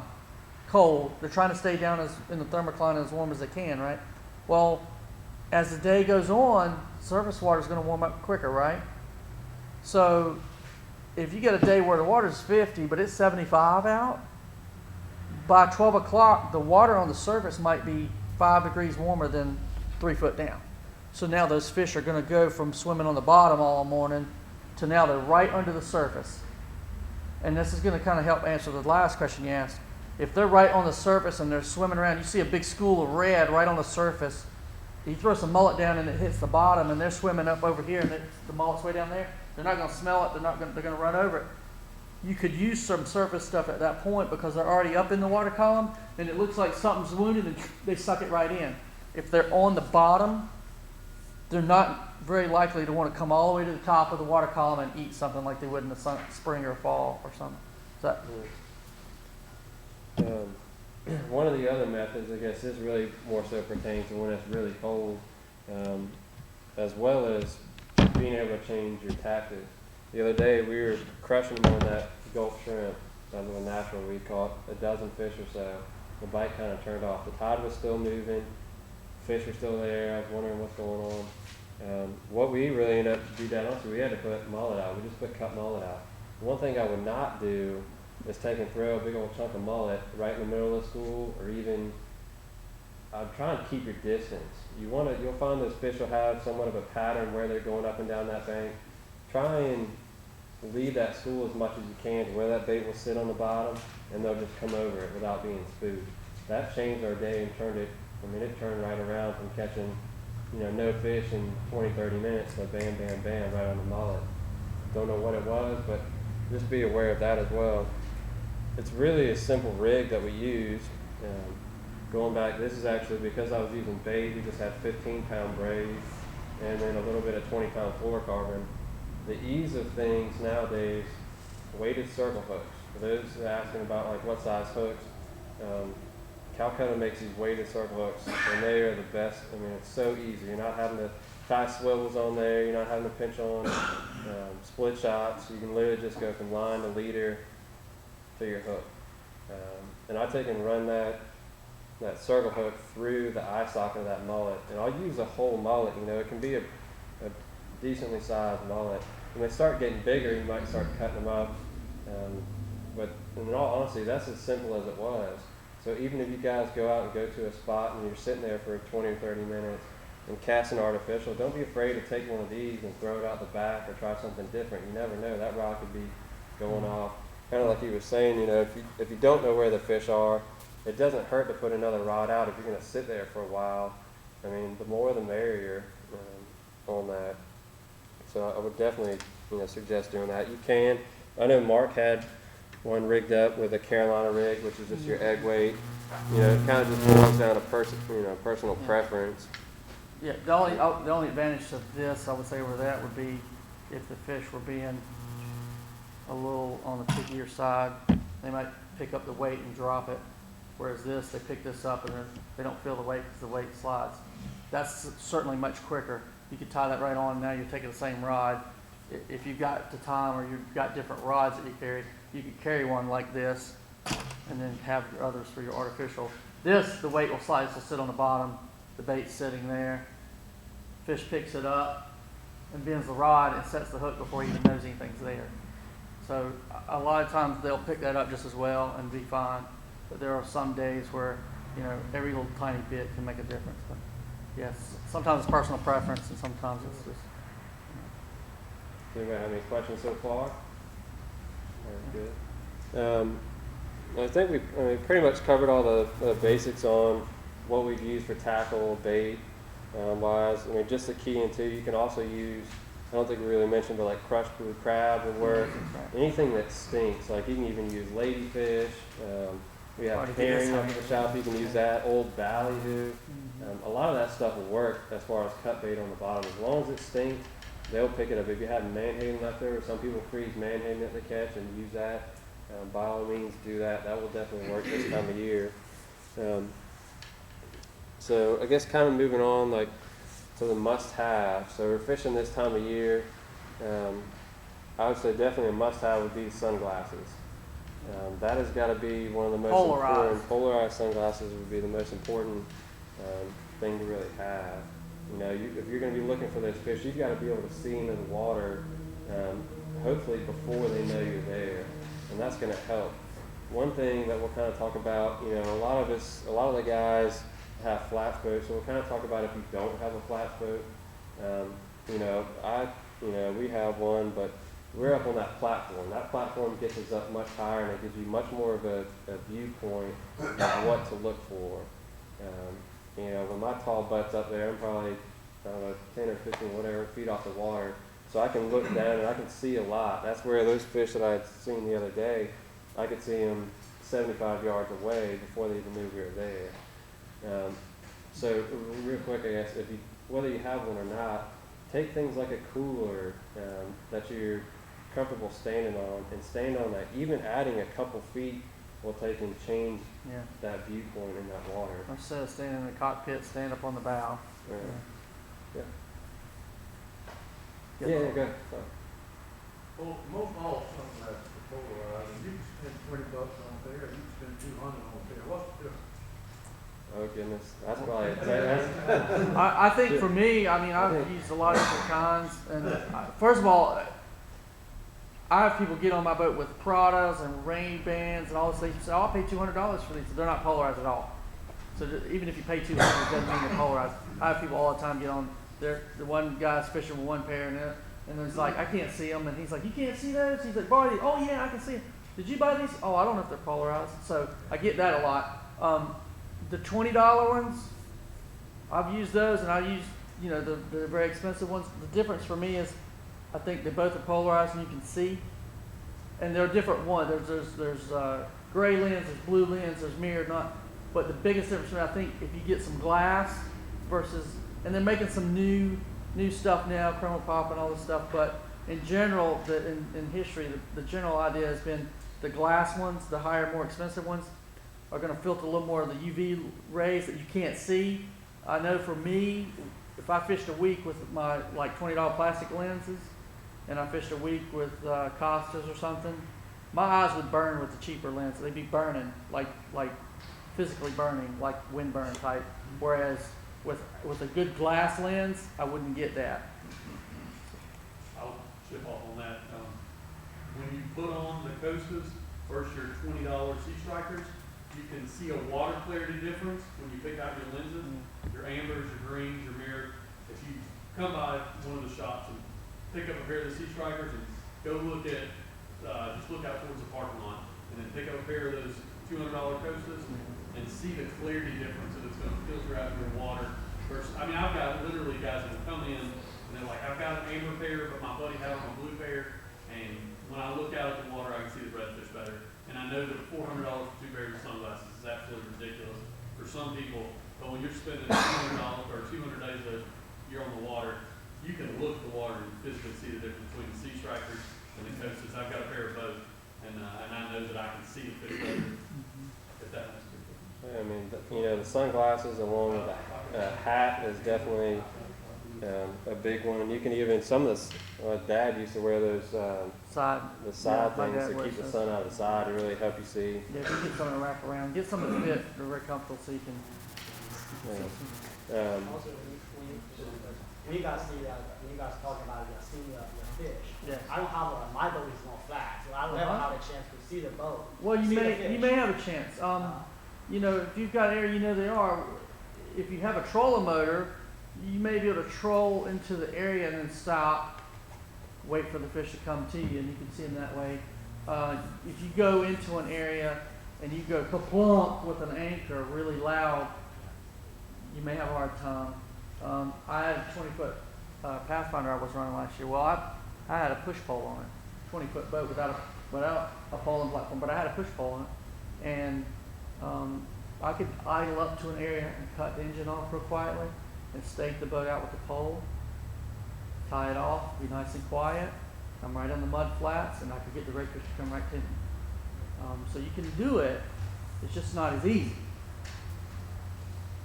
cold. They're trying to stay down in the thermocline as warm as they can, right? Well, as the day goes on, surface water is going to warm up quicker, right? So if you get a day where the water is 50, but it's 75 out, by 12 o'clock, the water on the surface might be 5 degrees warmer than 3 foot down. So now those fish are going to go from swimming on the bottom all morning to now they're right under the surface. And this is going to kind of help answer the last question you asked. If they're right on the surface and they're swimming around, you see a big school of red right on the surface. You throw some mullet down and it hits the bottom, and they're swimming up over here, and the mullet's way down there. They're not going to smell it. They're going to run over it. You could use some surface stuff at that point because they're already up in the water column, and it looks like something's wounded, and they suck it right in. If they're on the bottom, they're not very likely to want to come all the way to the top of the water column and eat something like they would in the spring or fall or something. Is that? one of the other methods, I guess, this really more so pertains to when it's really cold, as well as being able to change your tactics. The other day, we were crushing them on that Gulf shrimp, that little natural. We caught a dozen fish or so. The bite kind of turned off. The tide was still moving. Fish were still there. I was wondering what's going on. What we really ended up doing, honestly, we had to put mullet out. We just put cut mullet out. One thing I would not do is take and throw a big old chunk of mullet right in the middle of the school, or even, I'm trying to keep your distance. You'll find those fish will have somewhat of a pattern where they're going up and down that bank. Try and leave that school as much as you can to where that bait will sit on the bottom, and they'll just come over it without being spooked. That changed our day and it turned right around from catching, no fish in 20, 30 minutes, so bam, bam, bam, right on the mullet. Don't know what it was, but just be aware of that as well. It's really a simple rig that we use. Going back, this is actually because I was using bait, we just had 15-pound braid and then a little bit of 20-pound fluorocarbon. The ease of things nowadays, weighted circle hooks. For those asking about like what size hooks, Calcutta makes these weighted circle hooks, and they are the best. I mean, it's so easy. You're not having to tie swivels on there. You're not having to pinch on split shots. You can literally just go from line to leader to your hook. And I take and run that circle hook through the eye socket of that mullet, and I'll use a whole mullet. It can be a decently sized mullet. When they start getting bigger, you might start cutting them up. But in all honesty, that's as simple as it was. So even if you guys go out and go to a spot and you're sitting there for 20 or 30 minutes and casting artificial, don't be afraid to take one of these and throw it out the back or try something different. You never know. That rod could be going off. Kind of like you were saying, if you don't know where the fish are, it doesn't hurt to put another rod out if you're going to sit there for a while. I mean, the more the merrier on that. So I would definitely suggest doing that. You can. I know Mark had one rigged up with a Carolina rig, which is just your egg weight. It kind of just boils down to personal preference. Yeah, the only advantage of this, I would say, over that would be if the fish were being a little on the pickier side, they might pick up the weight and drop it. Whereas this, they pick this up and they don't feel the weight because the weight slides. That's certainly much quicker. You could tie that right on. Now you're taking the same rod. If you've got the time or you've got different rods that you carry, you could carry one like this and then have your others for your artificial. This, the weight will slide, will sit on the bottom. The bait's sitting there. Fish picks it up and bends the rod and sets the hook before he even knows anything's there. So a lot of times they'll pick that up just as well and be fine. But there are some days where, you know, every little tiny bit can make a difference. But yes, sometimes it's personal preference and sometimes it's just. Does anybody have any questions so far? Very good. I think we pretty much covered all the basics on what we'd use for tackle, bait, wise. I mean, just the key and two, you can also use, I don't think we really mentioned, but like crushed blue crab would work. Anything that stinks, like you can even use ladyfish. We have herring up at the shop, you can use that. Old ballyhoo. A lot of that stuff will work as far as cut bait on the bottom. As long as it stinks, they'll pick it up. If you have menhaden left over, some people freeze menhaden at the catch and use that. By all means, do that. That will definitely work this time of year. So I guess kind of moving on, like to the must-have. So we're fishing this time of year. I would say definitely a must-have would be sunglasses. That has got to be one of the most important. Polarized sunglasses would be the most important thing to really have. You know, if you're going to be looking for those fish, you've got to be able to see them in the water, hopefully before they know you're there, and that's going to help. One thing that we'll kind of talk about, you know, a lot of the guys have flat boats, so we'll kind of talk about if you don't have a flat boat. We have one, but we're up on that platform. That platform gets us up much higher, and it gives you much more of a viewpoint of what to look for. When my tall butt's up there, I'm probably, 10 or 15, whatever, feet off the water. So I can look down and I can see a lot. That's where those fish that I had seen the other day, I could see them 75 yards away before they even knew we were there. So real quick, I guess, whether you have one or not, take things like a cooler that you're comfortable standing on and stand on that. Even adding a couple feet will take and change that viewpoint in that water. Instead of standing in the cockpit, stand up on the bow. Yeah, go ahead. Well, most all sunglasses are polarized, and you can spend $20 on a pair, you can spend $200 on a pair. What's the difference? Oh goodness, that's probably I think for me, I mean, I've used a lot of different kinds, and first of all, I have people get on my boat with Pradas and rain bands and all this things and say, "Oh, I'll pay $200 for these." They're not polarized at all. So even if you pay $200, it doesn't mean they're polarized. I have people all the time get on. The one guy's fishing with one pair, and it's like, I can't see them, and he's like, "You can't see those?" He's like, "Boy, oh yeah, I can see them. Did you buy these?" "Oh, I don't know if they're polarized." So I get that a lot. The $20 ones, I've used those, and I use, the very expensive ones. The difference for me is, I think they both are polarized and you can see, and they're different ones. There's gray lens, there's blue lens, there's mirrored, but the biggest difference for me, I think, if you get some glass versus, and they're making some new stuff now, chroma pop and all this stuff, but in general, in history, the general idea has been the glass ones, the higher, more expensive ones, are going to filter a little more of the UV rays that you can't see. I know for me, if I fished a week with my $20 plastic lenses, and I fished a week with Costas or something, my eyes would burn with the cheaper lens. They'd be burning, like physically burning, like wind burn type. Whereas with a good glass lens, I wouldn't get that. I'll chip off on that. When you put on the Costas versus your $20 sea strikers, you can see a water clarity difference when you pick out your lenses, your ambers, your greens, your mirror. If you come by one of the shops and pick up a pair of the sea strikers and go look at, just look out towards the parking lot, and then pick up a pair of those $200 Costas and see the clarity difference that it's going to filter out your water. Versus, I mean, I've got literally guys that will come in and they're like, "I've got an amber pair, but my buddy had on a blue pair, and when I look out at the water, I can see the redfish better." And I know that $400 for 2 pairs of sunglasses is absolutely ridiculous for some people, but when you're spending $200 or 200 days that you're on the water, you can look at the water and physically see the difference between the sea strikers and the Costas. I've got a pair of both, and I know that I can see the fish better. If that makes sense. I mean, the sunglasses along with a hat is definitely a big one. You can even, some of this, Dad used to wear those Side things to keep the sun out of the side to really help you see. Yeah, if you get something to wrap around, get something that fit, they're very comfortable, so you can. Also, when you guys talk about it, see fish. Yes. I don't have my boat is not flat, so I don't ever have a chance to see the boat. Well, see the you fish. may have a chance. You know, if you've got area, you know they are. If you have a trolling motor, you may be able to troll into the area and then stop, wait for the fish to come to you, and you can see them that way. If you go into an area and you go kaplunk with an anchor really loud, you may have a hard time. I had a 20-foot Pathfinder I was running last year. Well, I had a push pole on it, 20-foot boat without a pole platform, but I had a push pole on it, and I could idle up to an area and cut the engine off real quietly and stake the boat out with the pole, tie it off, be nice and quiet. I'm right on the mud flats, and I could get the redfish to come right to me. So you can do it. It's just not as easy.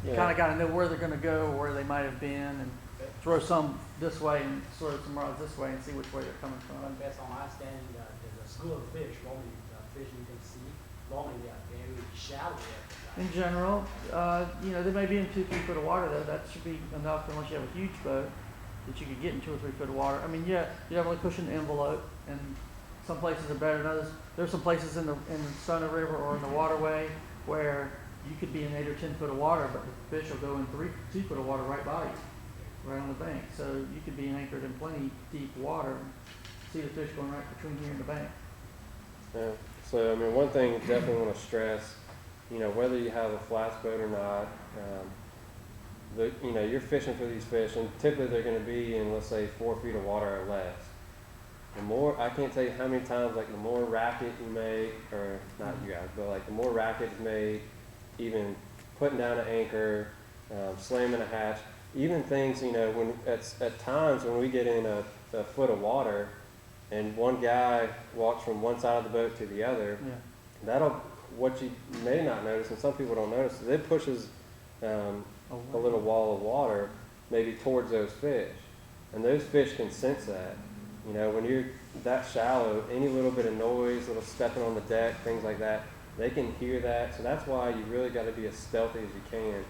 You Yeah. kind of got to know where they're going to go, or where they might have been, and throw some this way and throw some rods this way and see which way they're coming from. Based on my understanding, the school of fish, normally the fish you can see, normally they are very shallow. In general, you know, they may be in 2-3 foot of water though. That should be enough unless you have a huge boat that you could get in 2 or 3 foot of water. I mean, yeah, you're definitely pushing the envelope, and some places are better than others. There's some places in the Stoner River or in the waterway where you could be in 8 or 10 foot of water, but the fish will go in 2 foot of water right by you, right on the bank. So you could be anchored in plenty deep water and see the fish going right between here and the bank. Yeah. So, I mean, one thing definitely want to stress, you know, whether you have a flats boat or not, you know, you're fishing for these fish, and typically they're going to be in, let's say, 4 feet of water or less. The more, I can't tell you how many times, like, the more racket you make, or not you guys, but like the more racket is made, even putting down an anchor, slamming a hatch, even things, you know, when at times when we get in a foot of water, and one guy walks from one side of the boat to the other, Yeah. what you may not notice, and some people don't notice, is it pushes a little wall of water maybe towards those fish. And those fish can sense that. You know, when you're that shallow, any little bit of noise, little stepping on the deck, things like that, they can hear that. So that's why you really got to be as stealthy as you can.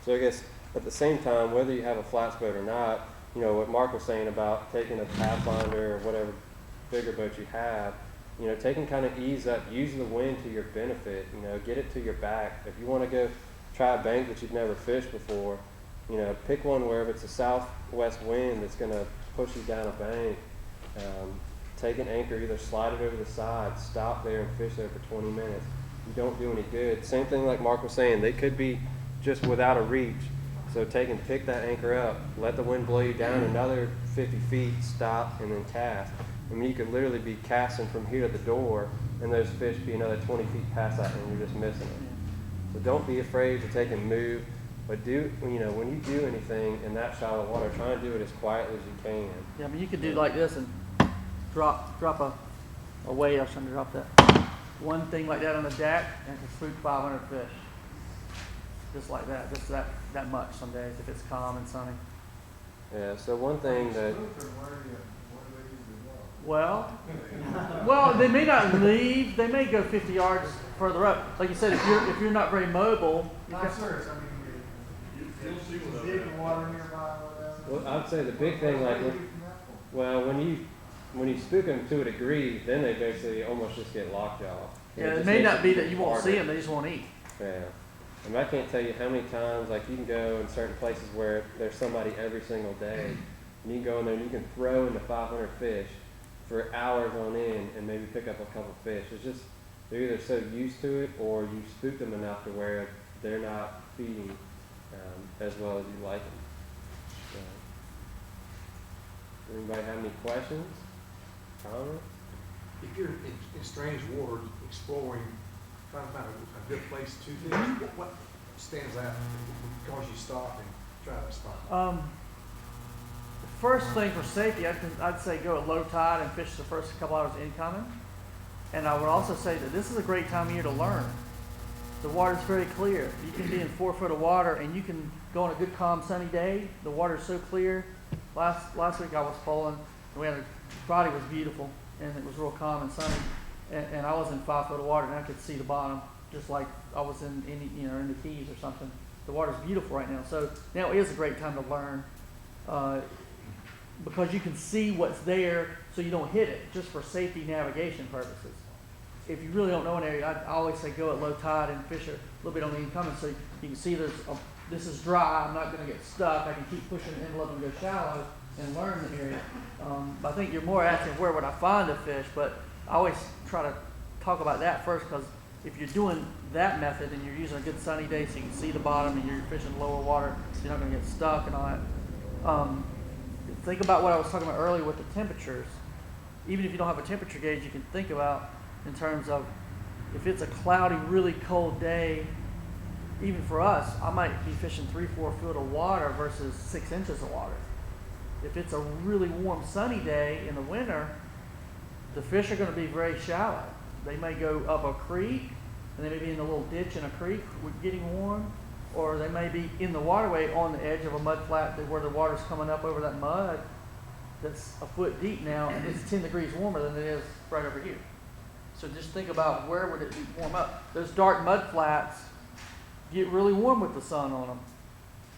So I guess at the same time, whether you have a flats boat or not, you know, what Mark was saying about taking a Pathfinder or whatever bigger boat you have, you know, take and kind of ease up, use the wind to your benefit, you know, get it to your back. If you want to go try a bank that you've never fished before, you know, pick one where if it's a southwest wind that's going to push you down a bank, take an anchor, either slide it over the side, stop there and fish there for 20 minutes. You don't do any good. Same thing like Mark was saying, they could be just without a reach. So take and pick that anchor up, let the wind blow you down another 50 feet, stop, and then cast. I mean, you could literally be casting from here to the door, and those fish be another 20 feet past that, and you're just missing them. So don't be afraid to take and move, but do, you know, when you do anything in that shallow water, try and do it as quietly as you can. Yeah, I mean, you could do like this and drop a weight. I was trying to drop that. One thing like that on the deck, and it can spook 500 fish. Just like that, just that much some days if it's calm and sunny. Yeah, so one thing that, Well, they may not leave. They may go 50 yards further up. Like you said, if you're not very mobile, you Not can- serious, I mean, You'll see it's what deep water nearby, whatever. well, I'd say the big thing, like, well, when you spook them to a degree, then they basically almost just get locked off. yeah, it just may makes not be that you won't see harder. them. They just won't eat. Yeah. And I can't tell you how many times, like, you can go in certain places where there's somebody every single day, and you can go in there and you can throw into 500 fish for hours on end and maybe pick up a couple fish. It's just, they're either so used to it, or you spook them enough to where they're not feeding as well as you like them. So, anybody have any questions, comments? If you're in strange water, exploring, trying to find a good place to fish, what stands out that cause you stop and try that spot? First thing for safety, I'd say go at low tide and fish the first couple hours incoming. And I would also say that this is a great time of year to learn. The water's very clear. You can be in 4 foot of water, and you can go on a good, calm, sunny day. The water's so clear. Last week I was pulling, and Friday was beautiful, and it was real calm and sunny. And I was in 5 foot of water, and I could see the bottom, just like I was in the Keys or something. The water's beautiful right now. So now is a great time to learn. because you can see what's there, so you don't hit it, just for safety navigation purposes. If you really don't know an area, I always say go at low tide and fish a little bit on the incoming, so you can see this is dry, I'm not gonna get stuck, I can keep pushing the envelope and go shallow and learn the area. I think you're more asking where would I find a fish, but I always try to talk about that first, because if you're doing that method and you're using a good sunny day so you can see the bottom and you're fishing lower water, so you're not gonna get stuck and all that. Think about what I was talking about earlier with the temperatures. Even if you don't have a temperature gauge, you can think about in terms of if it's a cloudy, really cold day, even for us, I might be fishing 3-4 foot of water versus 6 inches of water. If it's a really warm, sunny day in the winter, the fish are going to be very shallow. They may go up a creek, and they may be in a little ditch in a creek getting warm, or they may be in the waterway on the edge of a mud flat where the water's coming up over that mud that's a foot deep now, and it's 10 degrees warmer than it is right over here. So just think about where would it warm up. Those dark mud flats get really warm with the sun on them.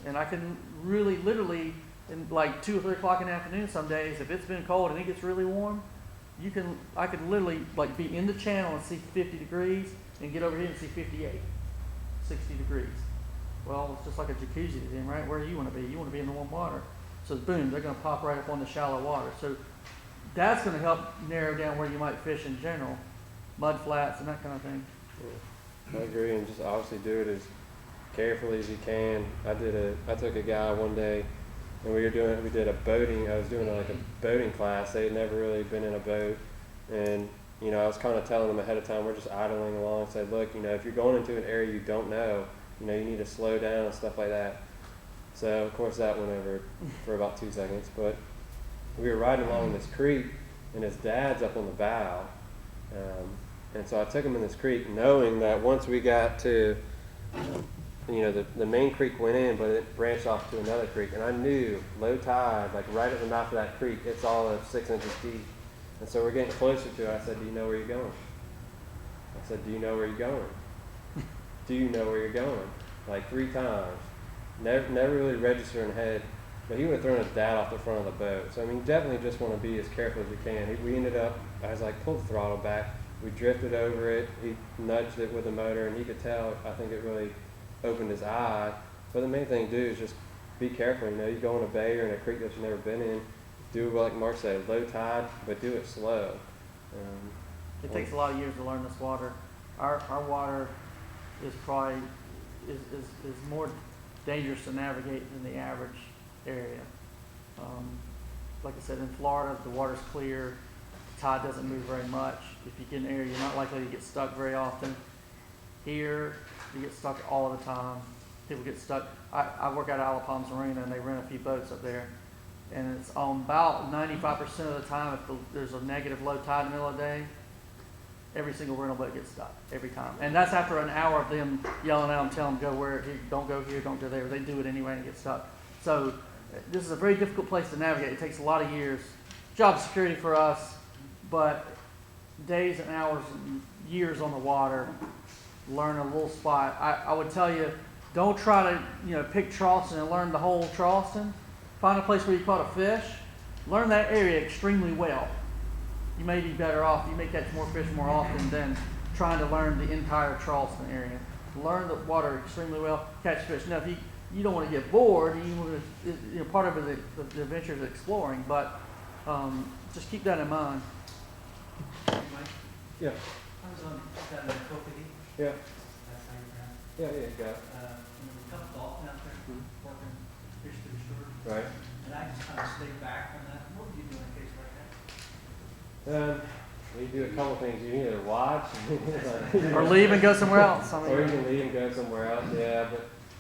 And I can really literally, in like 2 or 3 o'clock in the afternoon some days, if it's been cold and it gets really warm, I could literally like be in the channel and see 50 degrees and get over here and see 58, 60 degrees. Well, it's just like a jacuzzi to them, right? Where do you want to be? You want to be in the warm water. So boom, they're going to pop right up on the shallow water. So that's going to help narrow down where you might fish in general, mud flats and that kind of thing. Yeah, I agree, and just obviously do it as carefully as you can. I took a guy one day, and we did a boating. I was doing like a boating class. They had never really been in a boat, and I was kind of telling them ahead of time. We're just idling along. Said, look, if you're going into an area you don't know, you need to slow down and stuff like that. So of course that went over for about 2 seconds, but we were riding along this creek, and his dad's up on the bow, and so I took him in this creek, knowing that once we got to, the main creek went in, but it branched off to another creek, and I knew low tide, like right at the mouth of that creek, it's all of 6 inches deep, and so we're getting closer to it. I said, do you know where you're going? I said, do you know where you're going? Do you know where you're going? Like 3 times. Never really registered in the head, but he would have thrown his dad off the front of the boat. So, you definitely just want to be as careful as you can. We ended up, I was like, pull the throttle back. We drifted over it. He nudged it with the motor, and he could tell, I think it really opened his eye. But the main thing to do is just be careful. You go in a bay or in a creek that you've never been in, do like Mark said, low tide, but do it slow. It takes a lot of years to learn this water. Our water is probably is more dangerous to navigate than the average area. Like I said, in Florida, the water's clear, the tide doesn't move very much. If you get in an area, you're not likely to get stuck very often. Here, you get stuck all the time. People get stuck. I work out at Isle of Palms Marina, and they rent a few boats up there. And it's on about 95% of the time, if there's a negative low tide in the middle of the day, every single rental boat gets stuck, every time. And that's after an hour of them yelling at them, telling them, go where, here, don't go here, don't go there. They do it anyway and get stuck. So this is a very difficult place to navigate. It takes a lot of years. Job security for us, but days and hours and years on the water, learn a little spot. I would tell you, don't try to pick Charleston and learn the whole Charleston. Find a place where you caught a fish. Learn that area extremely well. You may be better off. You may catch more fish more often than trying to learn the entire Charleston area. Learn the water extremely well, catch fish. Now, if you don't want to get bored, part of it, the adventure is exploring, but just keep that in mind. Yeah. I was on down in Kokogi. Yeah. That's how you pronounce it. Yeah, got it. There was a couple dolphins out there working fish to the shore. Right. And I just kind of stayed back from that. What would you do in a case like that? You do a couple things. You either watch Or leave and go somewhere else. or you can leave and go somewhere else. Yeah,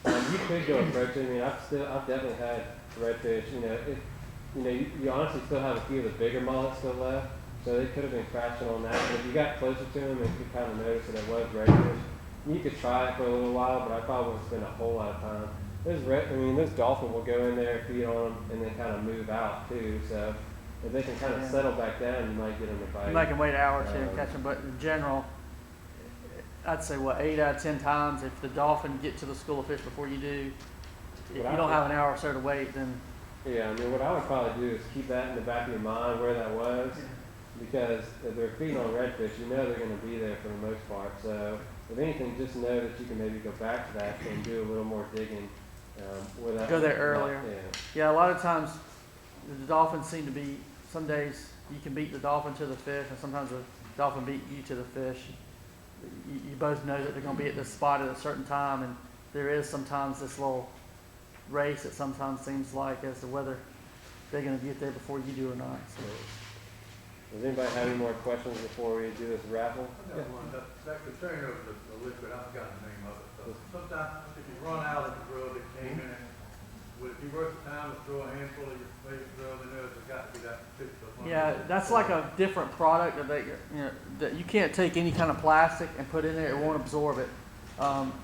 but you could go approach it. I've definitely had redfish. You honestly still have a few of the bigger mullets still left, so they could have been crashing on that. But if you got closer to them and you could kind of notice that it was redfish, you could try it for a little while. But I probably wouldn't spend a whole lot of time. Those dolphins will go in there, feed on them, and then kind of move out too. So if they can kind of settle back down, you might get them to bite. You might can wait an hour or two and catch them, but in general, I'd say 8 out of 10 times, if the dolphin get to the school of fish before you do, if you don't have an hour or so to wait, then Yeah, I mean, what I would probably do is keep that in the back of your mind where that was, because if they're feeding on redfish, you know they're gonna be there for the most part. So, if anything, just know that you can maybe go back to that and do a little more digging, where that. Go there earlier. Yeah. Yeah, a lot of times the dolphins seem to be, some days you can beat the dolphin to the fish, and sometimes the dolphin beat you to the fish. You both know that they're going to be at this spot at a certain time, and there is sometimes this little race that sometimes seems like as to whether they're going to get there before you do or not. So. Does anybody have any more questions before we do this raffle? I got one, that container of the liquid, I forgot the name of it. Sometimes if you run out of the drill that came in, would it be worth the time to throw a handful of your favorite drill in there? There's got to be that particular one. Yeah, that's like a different product that that you can't take any kind of plastic and put in there; it won't absorb it.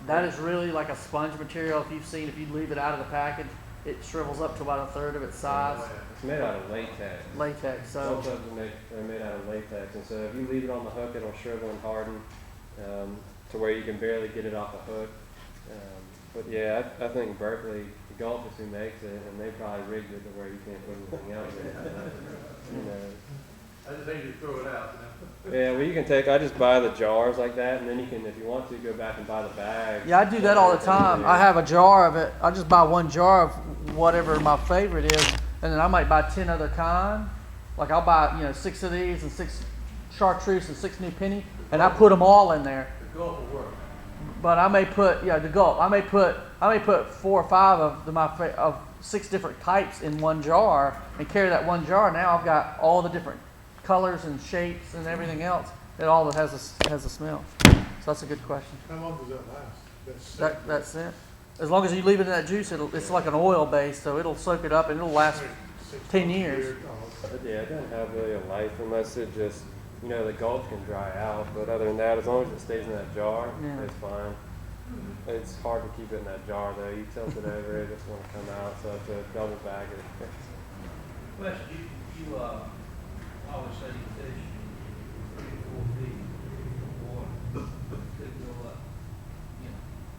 That is really like a sponge material. If you leave it out of the package, it shrivels up to about a third of its size. It's made out of latex. Latex. So Most of them are made out of latex, and so if you leave it on the hook, it'll shrivel and harden to where you can barely get it off the hook. But yeah, I think Berkeley, the Gulf is who makes it, and they probably rigged it to where you can't put anything else in it. You know. I just think you throw it out. Yeah, well, you can take. I just buy the jars like that, and then you can, if you want to, go back and buy the bags. yeah, I do that all the time. I have a jar of it. I just buy one jar of whatever my favorite is, and then I might buy 10 other kind. Like I'll buy 6 of these and 6 chartreuse and 6 new penny, and I put them all in there. The Gulf will work. But I may put the Gulf. I may put 4 or 5 of 6 different types in one jar and carry that one jar. Now I've got all the different colors and shapes and everything else. It all has a smell. So that's a good question. How long does that last? That's it. As long as you leave it in that juice, it's like an oil base, so it'll soak it up and it'll last 10 years. But yeah, it doesn't have really a life unless it just, the Gulf can dry out. But other than that, as long as it stays in that jar, Yeah. it's fine. It's hard to keep it in that jar though. You tilt it over, it just won't come out. So it's a double bag it. Question, you always say you fish 3 to 4 feet of water, could go up,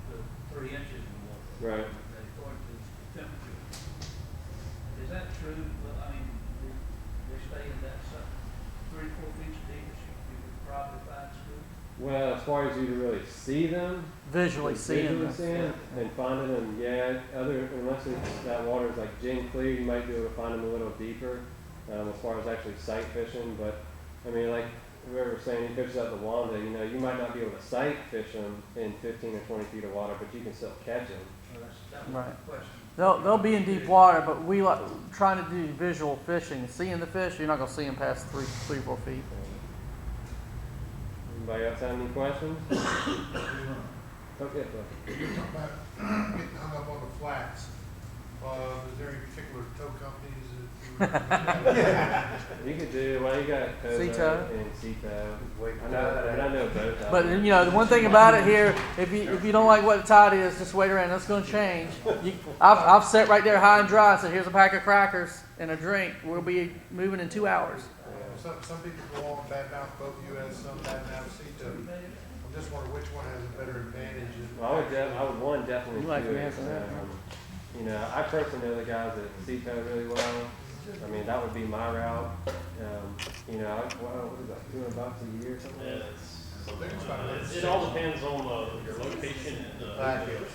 to 3 inches of water. Right. According to temperature. Is that true? Well, I mean, they stay in that 3 to 4 feet deep, you would probably find school. Well, as far as you to really see them, Visually seeing visually see them and finding them, unless that water is like gin clear, you might be able to find them a little deeper as far as actually sight fishing. But I mean, like whoever was saying he fishes out the Wanda, you might not be able to sight fish them in 15 or 20 feet of water, but you can still catch them. Well, that was Right. my question. They'll be in deep water, but we like trying to do visual fishing. Seeing the fish, you're not going to see them past 3 or 4 feet. Anybody else have any questions? Okay, You're talking about getting hung up on the flats. Is there any particular tow companies that you recommend? you could do, you got Sea-tow. and Sea-tow. I know both. But the one thing about it here, if you don't like what the tide is, just wait around. That's going to change. I've sat right there high and dry and said, "Here's a pack of crackers and a drink. We'll be moving in 2 hours." Some people go on badmouth both US, some badmouth Sea-tow. I'm just wondering which one has a better advantage. Well, I would definitely You like do it. me answer that? I personally know the guys at Sea-tow really well. I mean, that would be my route. What is that, $200 a year or something? Yeah, it all depends on your location and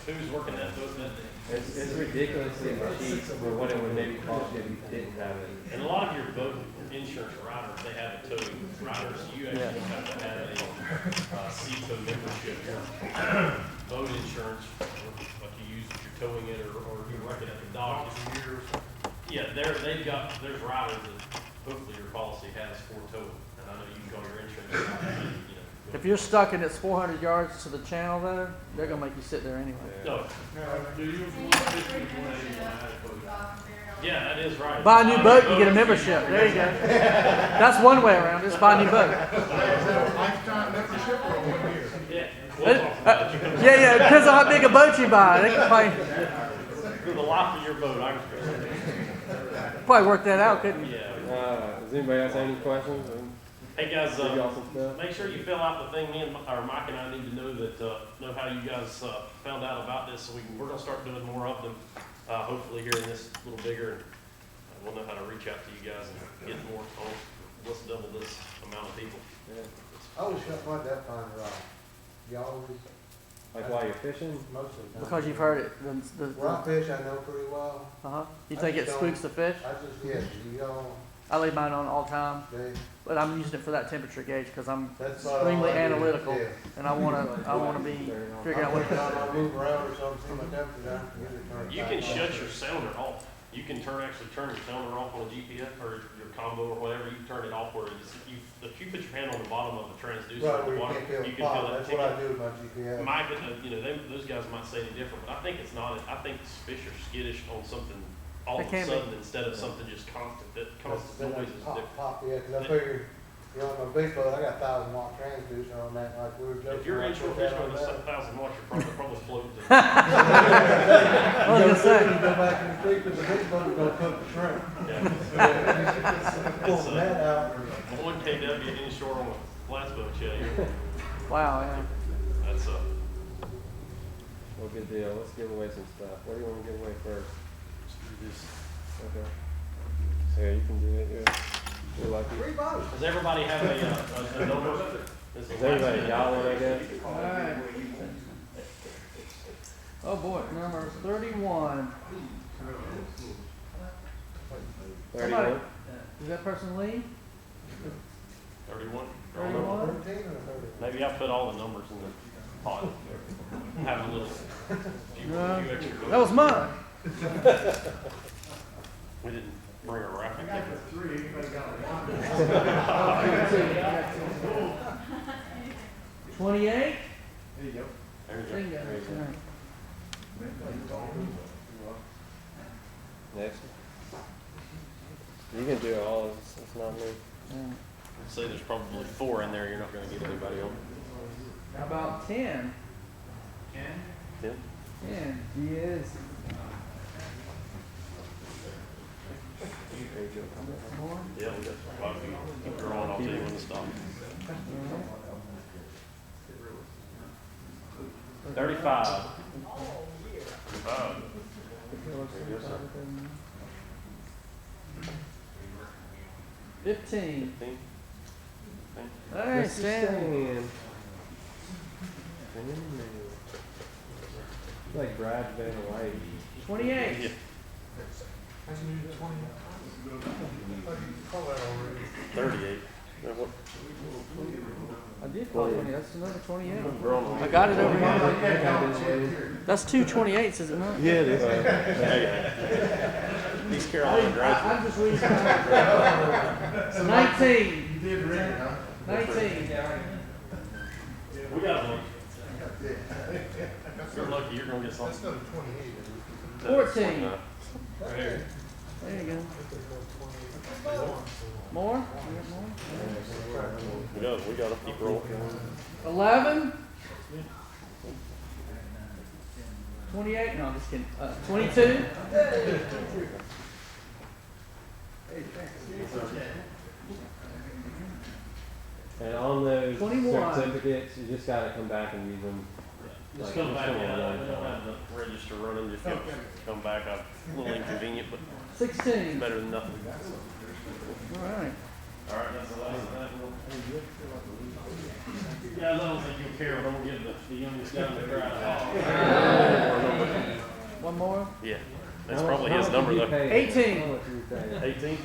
who's working that boat that day. It's ridiculously cheap for what it would maybe cost you if you didn't have it. And a lot of your boat insurance riders, they have a towing rider, so you actually don't have to have a Sea-tow membership. Your boat insurance, what you use if you're towing it or you're working at the dock. Yeah, there's riders that hopefully your policy has for towing, and I know you can call your insurance. If you're stuck and it's 400 yards to the channel, though, they're going to make you sit there anyway. No. Do you want 50 to 180? Yeah, that is right. Buy a new boat, you get a membership. There you go. That's one way around. Just buy a new boat. Lifetime membership for 1 year. Yeah. We'll talk about it. Yeah. Depends on how big a boat you buy. They can For the life of your boat, probably work that out, couldn't you? Yeah. Does anybody else have any questions? Hey guys, Give y'all some stuff? make sure you fill out the thing. Mike and I need to know how you guys found out about this, so we're gonna start doing more of them. Hopefully here in this little bigger. we'll know how to reach out to you guys and get more on, let's double this amount of people. Yeah. I always shut my depth finder off. You always, Like while you're fishing? most of the time. Because you've heard it, When I fish, I know pretty well. uh-huh. You I think it just spooks the fish? I just, yes, you don't, I leave mine on all the time, they, but I'm using it for that temperature gauge because I'm that's not all extremely I do. analytical, Yeah. and I wanna be figuring out what. I move around or something, see my temperature down, usually turn it You back can on. shut your sounder off. You can actually turn your sounder off on a GPS or your combo or whatever. You can turn it off where it's, if you put your hand on the bottom of the transducer Right, of where the you water, can't feel you the can feel pop, that that's what I tickle. do with my GPS. Mike, those guys might say anything different, but I think it's not. I think fish are skittish on something all They of a can be. sudden instead of something just constant. That constant noise is Pop, different. pop, yeah, 'cause I figure, you know, on my big boat, I got 1,000-watt transducer on that, like we were joking. If you're when I inshore put that fishing on with that. a 1,000 watts, you're probably floating. I was gonna say. You go back in the creek with the big boat, go cook the shrimp. Yeah. Pull the net out. 1 kW inshore on a flats boat, yeah, Wow, yeah. that's Well, good deal. Let's give away some stuff. What do you want to give away first? Okay. Here, you can do it. You're lucky. Free boat. Does everybody have a number? This is Does everybody got one, I guess? Alright. Oh boy, number 31. 31? Is that person leave? 31? 31? 13 or 30? Maybe I put all the numbers in the pot. Have a little, few No. extra. That was mine. We didn't bring a raffle I got ticket. the 3, anybody got one? 28? There you go. There you go. Bingo. There you go. Alright. Next. You can do it all. It's not me. Alright. Say there's probably 4 in there, you're not gonna get anybody on. How about 10? 10? 10. Yes. More? Yeah, we got quite a few. Keep drawing, I'll tell you when to stop. 35. 35. 15. 15. Hey, Mr. Stan. Stan. Like Brad's been away. 28. Yeah. How'd you do 20? How'd you call that already? 38. I did call 20. That's another 28. Wrong. I got it over here. That's 2 28s, is it not? Yeah, it is. These Carolina graduates. I'm just reading. 19. You did read it, huh? 19. We got one. You're lucky, you're gonna get That's something. not a 28. 14. Right here. There you go. More? We got to keep rolling. 11. 28. No, I'm just kidding. 22. And on those 21. certificates, you just gotta come back and use them. Just Like, come back, just yeah, come we on. don't have the register running, just come back, a little inconvenient, but 16. better than nothing. All right. All right, that's the last of that. Guys, I don't think you'll care, but I'm gonna give the youngest guy in the crowd. One more. Yeah, that's How much- probably how his much number did you though. pay? 18. How much did you pay? 18?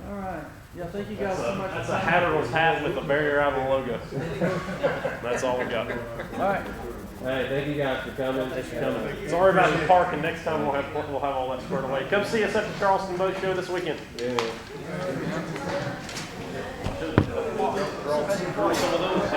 All right. Yeah, thank you guys so much. That's a Haddrell's hat with a Barrier Raffle logo. That's all we got. All right. Hey, thank you guys for coming. Thanks for coming. Sorry about the parking. Next time we'll have all that squared away. Come see us at the Charleston Boat Show this weekend. Yeah. Some of those.